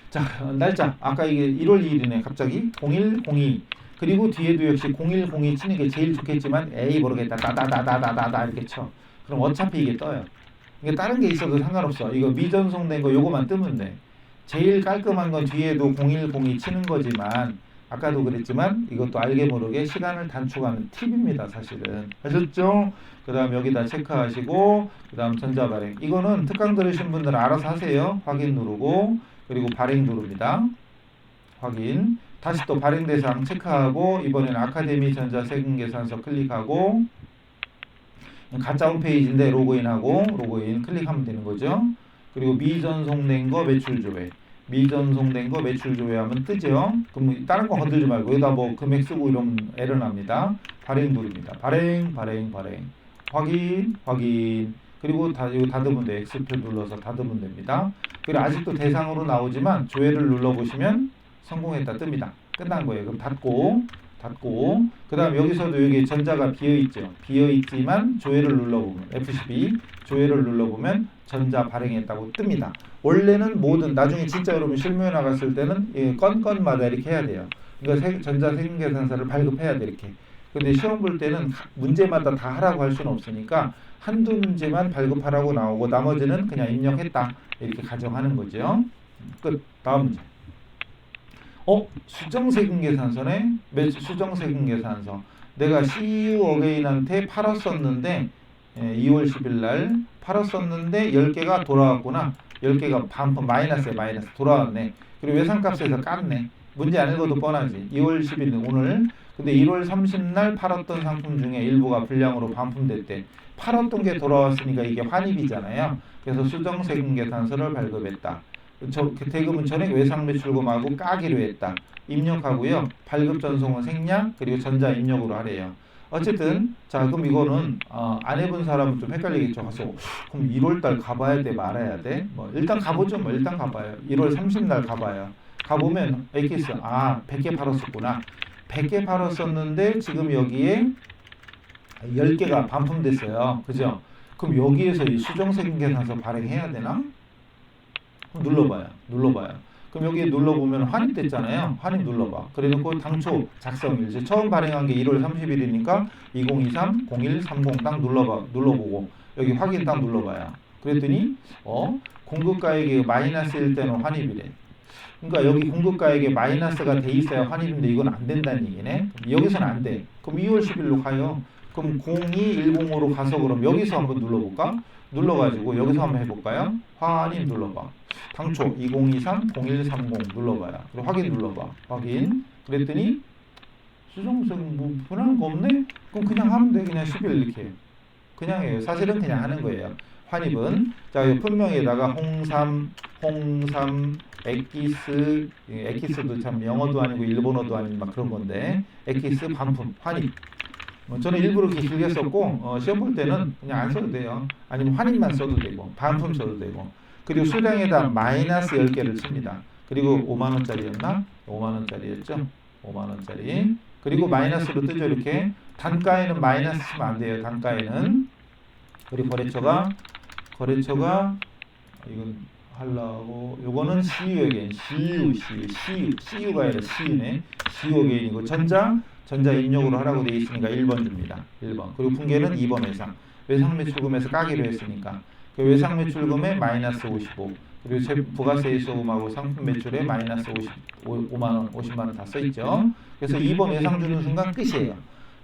자, 날짜 아까 이게 1월 2일이네. 갑자기 0102 그리고 뒤에도 역시 0102 치는 게 제일 좋겠지만 에이 모르겠다 다다다다다다 이렇게 쳐. 그럼 어차피 이게 떠요. 이게 다른 게 있어도 상관없어. 이거 미전송된 거 요거만 뜨면 돼. 제일 깔끔한 건 뒤에도 0102 치는 거지만 아까도 그랬지만 이것도 알게 모르게 시간을 단축하는 팁입니다. 사실은 하셨죠? 그 다음 여기다 체크하시고 그 다음 전자발행 이거는 특강 들으신 분들은 알아서 하세요. 확인 누르고 그리고 발행 누릅니다. 확인 다시 또 발행 대상 체크하고 이번에는 아카데미 전자세금계산서 클릭하고 가짜 홈페이지인데 로그인하고 로그인 클릭하면 되는 거죠. 그리고 미전송된 거 매출 조회 미전송된 거 매출 조회하면 뜨죠. 그럼 다른 거 건들지 말고 여기다 뭐 금액 쓰고 이러면 에러 납니다. 발행 누릅니다. 발행 확인 그리고 이거 닫으면 돼. X표 눌러서 닫으면 됩니다. 그리고 아직도 대상으로 나오지만 조회를 눌러보시면 성공했다 뜹니다. 끝난 거예요. 그럼 닫고 그 다음 여기서도 여기 전자가 비어있죠. 비어있지만 조회를 눌러보면 F12 조회를 눌러보면 전자 발행했다고 뜹니다. 원래는 모든 나중에 진짜 여러분 실무에 나갔을 때는 건마다 이렇게 해야 돼요. 그러니까 전자세금계산서를 발급해야 돼 이렇게. 근데 시험 볼 때는 문제마다 다 하라고 할 수는 없으니까 한두 문제만 발급하라고 나오고 나머지는 그냥 입력했다 이렇게 가정하는 거죠. 끝. 다음 문제. 수정세금계산서네. 수정세금계산서. 내가 CU 어게인한테 팔았었는데 2월 10일 날 팔았었는데 10개가 돌아왔구나. 10개가 반품 마이너스 돌아왔네. 그리고 외상값에서 깠네. 문제 안 읽어도 뻔하지. 2월 10일 오늘. 근데 1월 30날 팔았던 상품 중에 일부가 불량으로 반품됐대. 팔았던 게 돌아왔으니까 이게 환입이잖아요. 그래서 수정세금계산서를 발급했다. 대금은 전액 외상매출금하고 까기로 했다. 입력하고요. 발급 전송은 생략 그리고 전자 입력으로 하래요. 어쨌든 자 그럼 이거는 안 해본 사람은 좀 헷갈리겠죠. 가서 그럼 1월달 가봐야 돼 말아야 돼? 뭐 일단 가보죠. 뭐 일단 가봐요. 1월 30날 가봐요. 가보면 AKS 100개 팔았었구나. 100개 팔았었는데 지금 여기에 10개가 반품됐어요. 그죠? 그럼 여기에서 이 수정세금계산서 발행해야 되나? 눌러봐요. 그럼 여기 눌러보면 환입됐잖아요. 환입 눌러봐. 그래놓고 당초 작성일 처음 발행한 게 1월 30일이니까 2023-0130 딱 눌러보고 여기 확인 딱 눌러봐요. 그랬더니 공급가액이 마이너스일 때는 환입이래. 그러니까 여기 공급가액에 마이너스가 돼 있어야 환입인데 이건 안 된다는 얘기네. 여기서는 안 돼. 그럼 2월 10일로 가요. 그럼 0210으로 가서 그럼 여기서 한번 눌러볼까? 눌러가지고 여기서 한번 해볼까요? 환입 눌러봐. 당초 2023-0130 눌러봐요. 그리고 확인 눌러봐. 확인. 그랬더니 수정성 뭐 분한 거 없네? 그럼 그냥 하면 돼. 그냥 11 이렇게. 그냥 해요. 사실은 그냥 하는 거예요. 환입은 자 분명에다가 홍삼, 엑기스, 엑기스도 참 영어도 아니고 일본어도 아닌 막 그런 건데 엑기스 반품 환입. 저는 일부러 이렇게 길게 썼고 시험 볼 때는 그냥 안 써도 돼요. 아니면 환입만 써도 되고 반품 써도 되고 그리고 수량에다 마이너스 10개를 칩니다. 그리고 5만 원짜리였나? 5만 원짜리였죠? 5만 원짜리. 그리고 마이너스로 뜨죠 이렇게. 단가에는 마이너스 치면 안 돼요. 단가에는. 그리고 거래처가 이건 하려고 요거는 CU에겐 CU가 아니라 CU네. CU에겐이고 전자 입력으로 하라고 되어 있으니까 1번 줍니다. 1번. 그리고 분계는 2번 외상 매출금에서 까기로 했으니까 그 외상 매출금에 마이너스 55 그리고 부가세 소금하고 상품 매출에 마이너스 55만 원, 50만 원 다 써있죠. 그래서 2번 외상 주는 순간 끝이에요.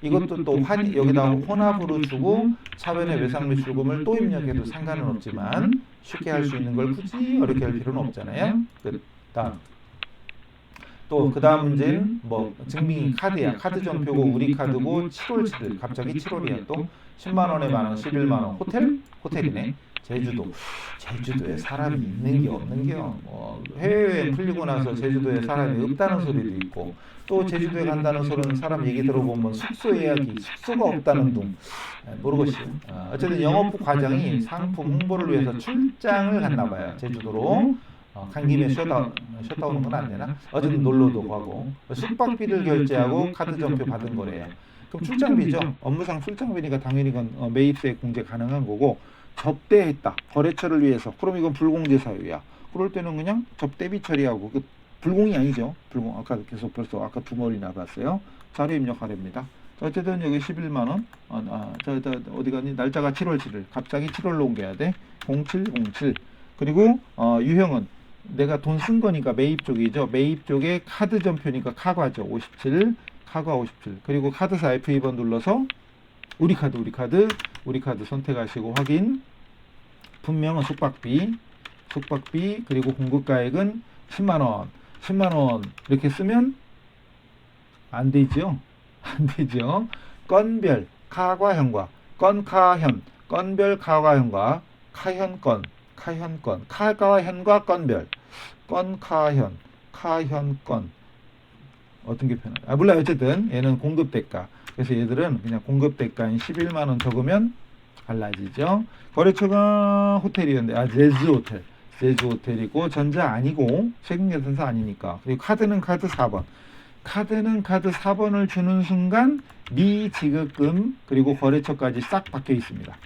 이것도 또 여기다 혼합으로 주고 차변의 외상 매출금을 또 입력해도 상관은 없지만 쉽게 할 수 있는 걸 굳이 어렵게 할 필요는 없잖아요. 다음. 또 그 다음 문제는 뭐 증빙이 카드야. 카드 전표고 우리 카드고 7월 7일 갑자기 7월이야 또 10만 원에 만 원, 11만 원 호텔이네. 제주도에 사람이 있는 게 없는 게요. 해외여행 풀리고 나서 제주도에 사람이 없다는 소리도 있고 또 제주도에 간다는 소리는 사람 얘기 들어보면 숙소 예약이 숙소가 없다는 둥 모르겠어요. 어쨌든 영업부 과장이 상품 홍보를 위해서 출장을 갔나 봐요. 제주도로. 간 김에 쉬었다 오는 건 안 되나? 어쨌든 놀러도 가고 숙박비를 결제하고 카드 전표 받은 거래요. 그럼 출장비죠. 업무상 출장비니까 당연히 이건 매입세 공제 가능한 거고 접대했다. 거래처를 위해서. 그럼 이건 불공제 사유야. 그럴 때는 그냥 접대비 처리하고 불공이 아니죠. 불공 아까 계속 벌써 아까 두 머리 나갔어요. 자료 입력하랍니다. 어쨌든 여기 11만 원. 어디 갔니? 날짜가 7월 7일. 갑자기 7월로 옮겨야 돼. 0707. 그리고 유형은 내가 돈 쓴 거니까 매입 쪽이죠. 매입 쪽에 카드 전표니까 카과죠. 57. 카과 57. 그리고 카드사 F2번 눌러서 우리 카드 선택하시고 확인. 분명은 숙박비 그리고 공급가액은 10만 원 이렇게 쓰면 안 되죠. 건별 카과현과 건별 카과현과 카현과 건별 카현건 어떤 게 편하죠? 몰라요. 어쨌든 얘는 공급 대가. 그래서 얘들은 그냥 공급 대가인 11만 원 적으면 달라지죠. 거래처가 호텔이었는데 제주 호텔이고 전자 아니고 세금계산서 아니니까. 그리고 카드는 카드 4번. 카드는 카드 4번을 주는 순간 미지급금 그리고 거래처까지 싹 바뀌어 있습니다.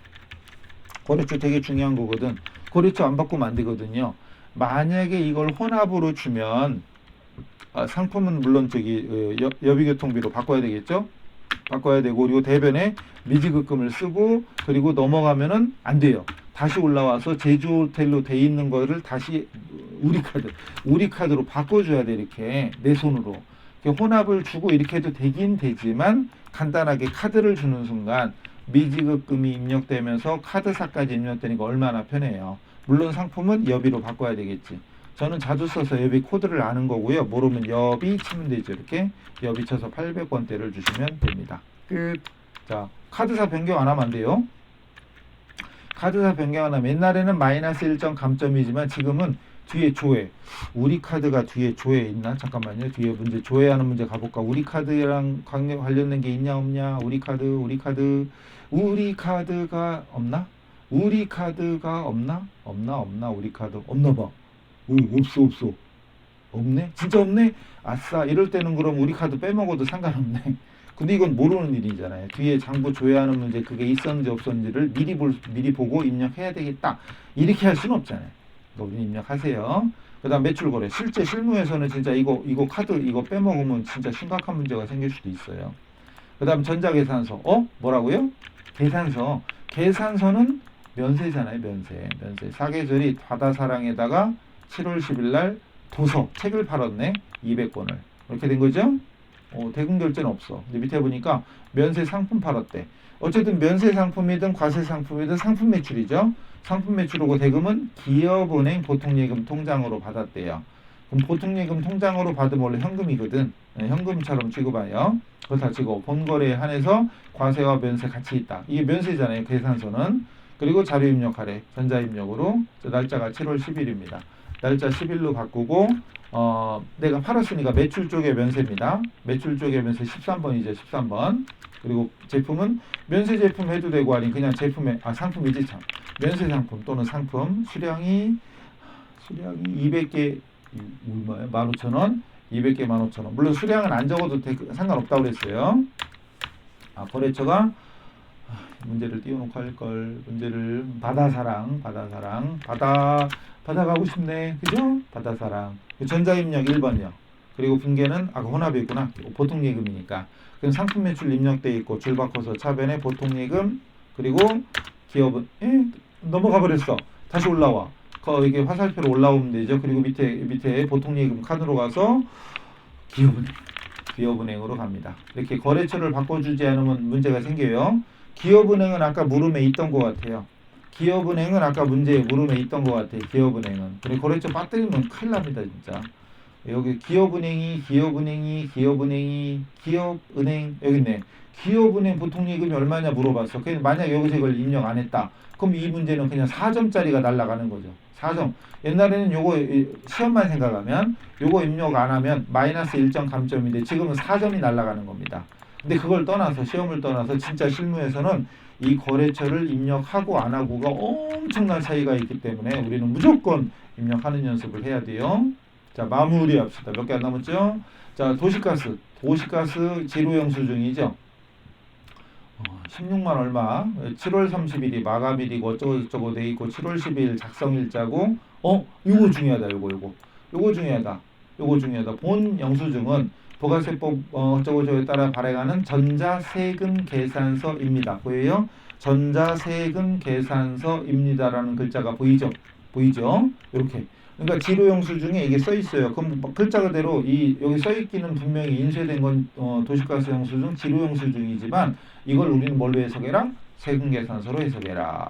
거래처 되게 중요한 거거든. 거래처 안 바꾸면 안 되거든요. 만약에 이걸 혼합으로 주면 상품은 물론 여비교통비로 바꿔야 되겠죠. 바꿔야 되고 그리고 대변에 미지급금을 쓰고 그리고 넘어가면은 안 돼요. 다시 올라와서 제주 호텔로 돼 있는 거를 다시 우리 카드로 바꿔줘야 돼. 이렇게 내 손으로 혼합을 주고 이렇게 해도 되긴 되지만 간단하게 카드를 주는 순간 미지급금이 입력되면서 카드사까지 입력되니까 얼마나 편해요. 물론 상품은 여비로 바꿔야 되겠지. 저는 자주 써서 여비 코드를 아는 거고요. 모르면 여비 치면 되죠. 이렇게 여비 쳐서 800원대를 주시면 됩니다. 끝. 자, 카드사 변경 안 하면 안 돼요. 카드사 변경 안 하면 옛날에는 마이너스 1점 감점이지만 지금은 뒤에 조회. 우리 카드가 뒤에 조회 있나? 잠깐만요. 뒤에 문제 조회하는 문제 가볼까? 우리 카드랑 관련된 게 있냐 없냐? 우리 카드가 없나? 우리 카드가 없나? 우리 카드 없나 봐. 없어. 없네? 진짜 없네? 아싸. 이럴 때는 그럼 우리 카드 빼먹어도 상관없네. 근데 이건 모르는 일이잖아요. 뒤에 장부 조회하는 문제 그게 있었는지 없었는지를 미리 보고 입력해야 되겠다. 이렇게 할 수는 없잖아요. 그러니까 입력하세요. 그 다음 매출 거래. 실제 실무에서는 진짜 이거 카드 이거 빼먹으면 진짜 심각한 문제가 생길 수도 있어요. 그 다음 전자계산서. 뭐라고요? 계산서는 면세잖아요. 면세. 사계절이 바다사랑에다가 7월 10일 날 도서 책을 팔았네. 200권을. 이렇게 된 거죠? 대금 결제는 없어. 근데 밑에 보니까 면세 상품 팔았대. 어쨌든 면세 상품이든 과세 상품이든 상품 매출이죠. 상품 매출이고 대금은 기업은행 보통예금 통장으로 받았대요. 그럼 보통예금 통장으로 받으면 원래 현금이거든. 현금처럼 취급하여 그거 다 찍어. 본거래에 한해서 과세와 면세 같이 있다. 이게 면세잖아요. 계산서는. 그리고 자료 입력하래. 전자입력으로. 날짜가 7월 10일입니다. 날짜 10일로 바꾸고 내가 팔았으니까 매출 쪽에 면세입니다. 매출 쪽에 면세 13번이죠. 13번. 그리고 제품은 면세 제품 해도 되고 아니 그냥 제품에 상품이지 참. 면세 상품 또는 상품 수량이 200개 얼마예요? 15,000원. 200개 15,000원. 물론 수량은 안 적어도 상관없다고 그랬어요. 거래처가 문제를 띄워놓고 할걸. 문제를 바다사랑 받아가고 싶네. 그죠? 바다사랑. 전자입력 1번이요. 그리고 붕괴는 혼합이 있구나. 보통예금이니까. 그럼 상품 매출 입력돼 있고 줄 바꿔서 차변에 보통예금 그리고 기업은 넘어가 버렸어. 다시 올라와. 이게 화살표로 올라오면 되죠. 그리고 밑에 보통예금 칸으로 가서 기업은행으로 갑니다. 이렇게 거래처를 바꿔주지 않으면 문제가 생겨요. 기업은행은 아까 물음에 있던 것 같아요. 기업은행은 아까 물음에 있던 것 같아요. 기업은행은. 그리고 거래처 빠뜨리면 큰일 납니다, 진짜. 여기 기업은행 여기 있네. 기업은행 보통예금이 얼마냐 물어봤어. 만약 여기서 이걸 입력 안 했다. 그럼 이 문제는 그냥 4점짜리가 날아가는 거죠. 4점. 옛날에는 요거 시험만 생각하면 요거 입력 안 하면 마이너스 1점 감점인데 지금은 4점이 날아가는 겁니다. 근데 그걸 떠나서 시험을 떠나서 진짜 실무에서는 이 거래처를 입력하고 안 하고가 엄청난 차이가 있기 때문에 우리는 무조건 입력하는 연습을 해야 돼요. 자, 마무리합시다. 몇 개 안 남았죠? 자, 도시가스 지로 영수증이죠. 16만 얼마 7월 30일이 마감일이고 어쩌고저쩌고 돼 있고 7월 12일 작성일자고 요거 중요하다. 요거 중요하다. 본 영수증은 부가세법 어쩌고저쩌고에 따라 발행하는 전자세금 계산서입니다. 보여요? 전자세금 계산서입니다라는 글자가 보이죠? 이렇게. 그러니까 지로 영수증에 이게 써 있어요. 그럼 글자 그대로 여기 써 있기는 분명히 인쇄된 건 도시가스 영수증, 지로 영수증이지만 이걸 우리는 뭘로 해석해라? 세금 계산서로 해석해라.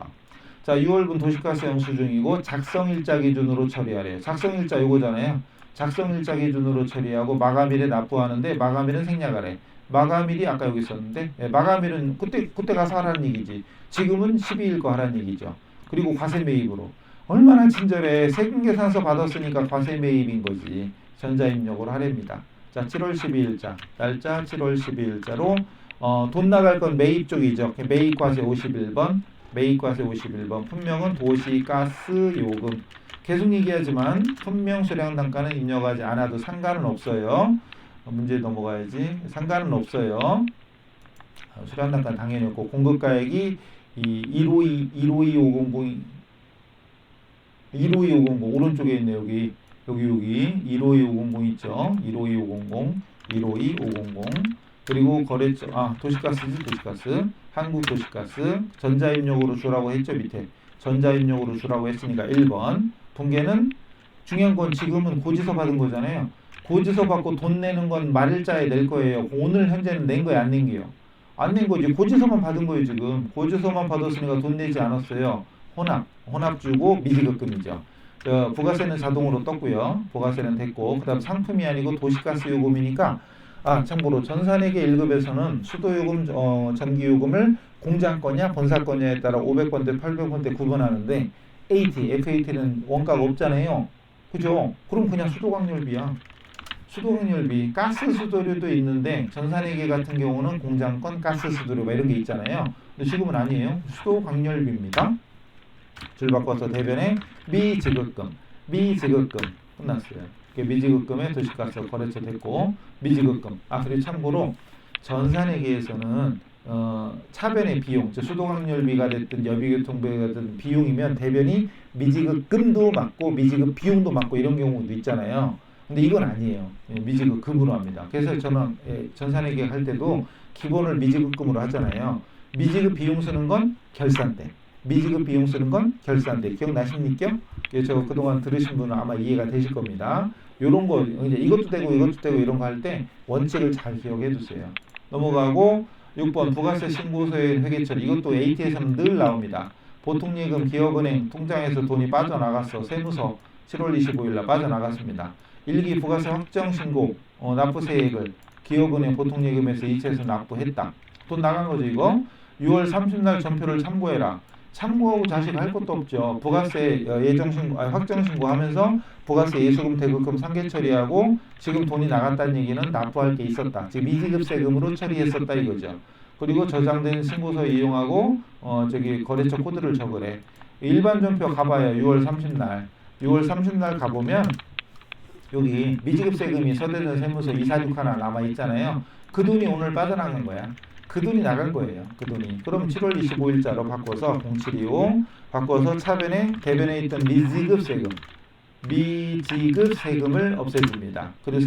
자, 6월분 도시가스 영수증이고 작성일자 기준으로 처리하래요. 작성일자 요거잖아요. 작성일자 기준으로 처리하고 마감일에 납부하는데 마감일은 생략하래. 마감일이 아까 여기 있었는데 마감일은 그때 가서 하라는 얘기지. 지금은 12일 거 하라는 얘기죠. 그리고 과세 매입으로. 얼마나 친절해. 세금 계산서 받았으니까 과세 매입인 거지. 전자입력으로 하랍니다. 자, 7월 12일자. 날짜 7월 12일자로 돈 나갈 건 매입 쪽이죠. 매입과세 51번. 품명은 도시가스 요금. 계속 얘기하지만 품명 수량 단가는 입력하지 않아도 상관은 없어요. 문제 넘어가야지. 상관은 없어요. 수량 단가는 당연히 없고 공급가액이 152500 오른쪽에 있네. 여기 152500 있죠. 152500 그리고 거래처 도시가스 한국도시가스 전자입력으로 주라고 했죠. 밑에 전자입력으로 주라고 했으니까 1번. 붕괴는 중요한 건 지금은 고지서 받은 거잖아요. 고지서 받고 돈 내는 건 말일자에 낼 거예요. 오늘 현재는 낸 거예요, 안 낸 게요? 안 낸 거지. 고지서만 받은 거예요. 지금 고지서만 받았으니까 돈 내지 않았어요. 혼합 주고 미지급금이죠. 부가세는 자동으로 떴고요. 부가세는 됐고, 그다음 상품이 아니고 도시가스 요금이니까 참고로 전산회계 1급에서는 수도요금, 전기요금을 공장권이냐 본사권이냐에 따라 500번대, 800번대 구분하는데 FAT는 원가가 없잖아요. 그죠? 그럼 그냥 수도광열비야. 수도광열비, 가스 수도료도 있는데 전산회계 같은 경우는 공장권, 가스 수도료 이런 게 있잖아요. 근데 지금은 아니에요. 수도광열비입니다. 줄 바꿔서 대변에 미지급금 끝났어요. 미지급금에 도시가스 거래처 됐고 미지급금. 그리고 참고로 전산회계에서는 차변의 비용, 수도광열비가 됐든 여비교통비가 됐든 비용이면 대변이 미지급금도 맞고 미지급 비용도 맞고 이런 경우도 있잖아요. 근데 이건 아니에요. 미지급금으로 합니다. 그래서 저는 전산회계 할 때도 기본을 미지급금으로 하잖아요. 미지급 비용 쓰는 건 결산 때. 미지급 비용 쓰는 건 결산 때. 기억나십니까? 저 그동안 들으신 분은 아마 이해가 되실 겁니다. 요런 거 이제 이것도 되고 이런 거 할 때 원칙을 잘 기억해 두세요. 넘어가고 6번 부가세 신고서의 회계처리. 이것도 AT에서는 늘 나옵니다. 보통예금 기업은행 통장에서 돈이 빠져나갔어. 세무서 7월 25일 날 빠져나갔습니다. 일기 부가세 확정 신고 납부세액을 기업은행 보통예금에서 이체해서 납부했다. 돈 나간 거죠 이거. 6월 30날 전표를 참고해라. 참고하고 자식 할 것도 없죠. 부가세 예정 신고, 확정 신고하면서 부가세 예수금 대급금 상계 처리하고 지금 돈이 나갔다는 얘기는 납부할 게 있었다. 즉 미지급 세금으로 처리했었다 이거죠. 그리고 저장된 신고서 이용하고 거래처 코드를 적으래. 일반 전표 가봐요. 6월 30날. 6월 30날 가보면 여기 미지급 세금이 서대전 세무서 246 하나 남아 있잖아요. 그 돈이 오늘 빠져나간 거야. 그 돈이 나간 거예요. 그 돈이. 그럼 7월 25일자로 바꿔서 0725 바꿔서 차변에 대변에 있던 미지급 세금을 없애줍니다. 그리고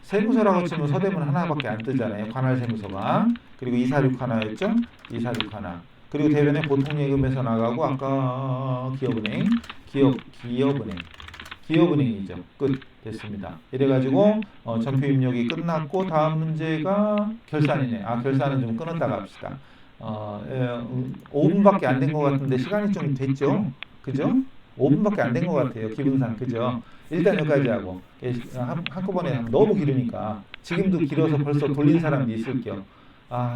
세무서라고 치면 서대문 하나밖에 안 뜨잖아요. 관할 세무서가. 그리고 246 하나였죠. 246 하나. 그리고 대변에 보통예금에서 나가고 아까 기업은행이죠. 끝 됐습니다. 이래가지고 전표 입력이 끝났고 다음 문제가 결산이네. 결산은 좀 끊었다가 합시다. 5분밖에 안 된 것 같은데 시간이 좀 됐죠? 그죠? 5분밖에 안 된 것 같아요. 기분상 그죠? 일단 여기까지 하고 한꺼번에 너무 길으니까 지금도 길어서 벌써 돌린 사람도 있을 겸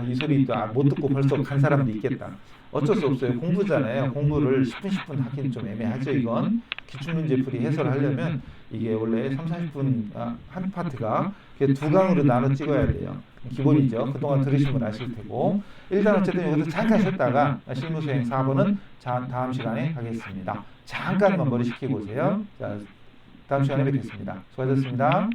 이 소리 못 듣고 벌써 간 사람도 있겠다. 어쩔 수 없어요. 공부잖아요. 공부를 10분 하긴 좀 애매하죠. 이건 기출문제 풀이 해설하려면 이게 원래 30-40분 한 파트가 두 강으로 나눠 찍어야 돼요. 기본이죠. 그동안 들으신 분 아실 테고. 일단 어쨌든 여기서 잠깐 쉬었다가 실무수행 4번은 다음 시간에 하겠습니다. 잠깐만 머리 식히고 오세요. 자, 다음 시간에 뵙겠습니다. 수고하셨습니다.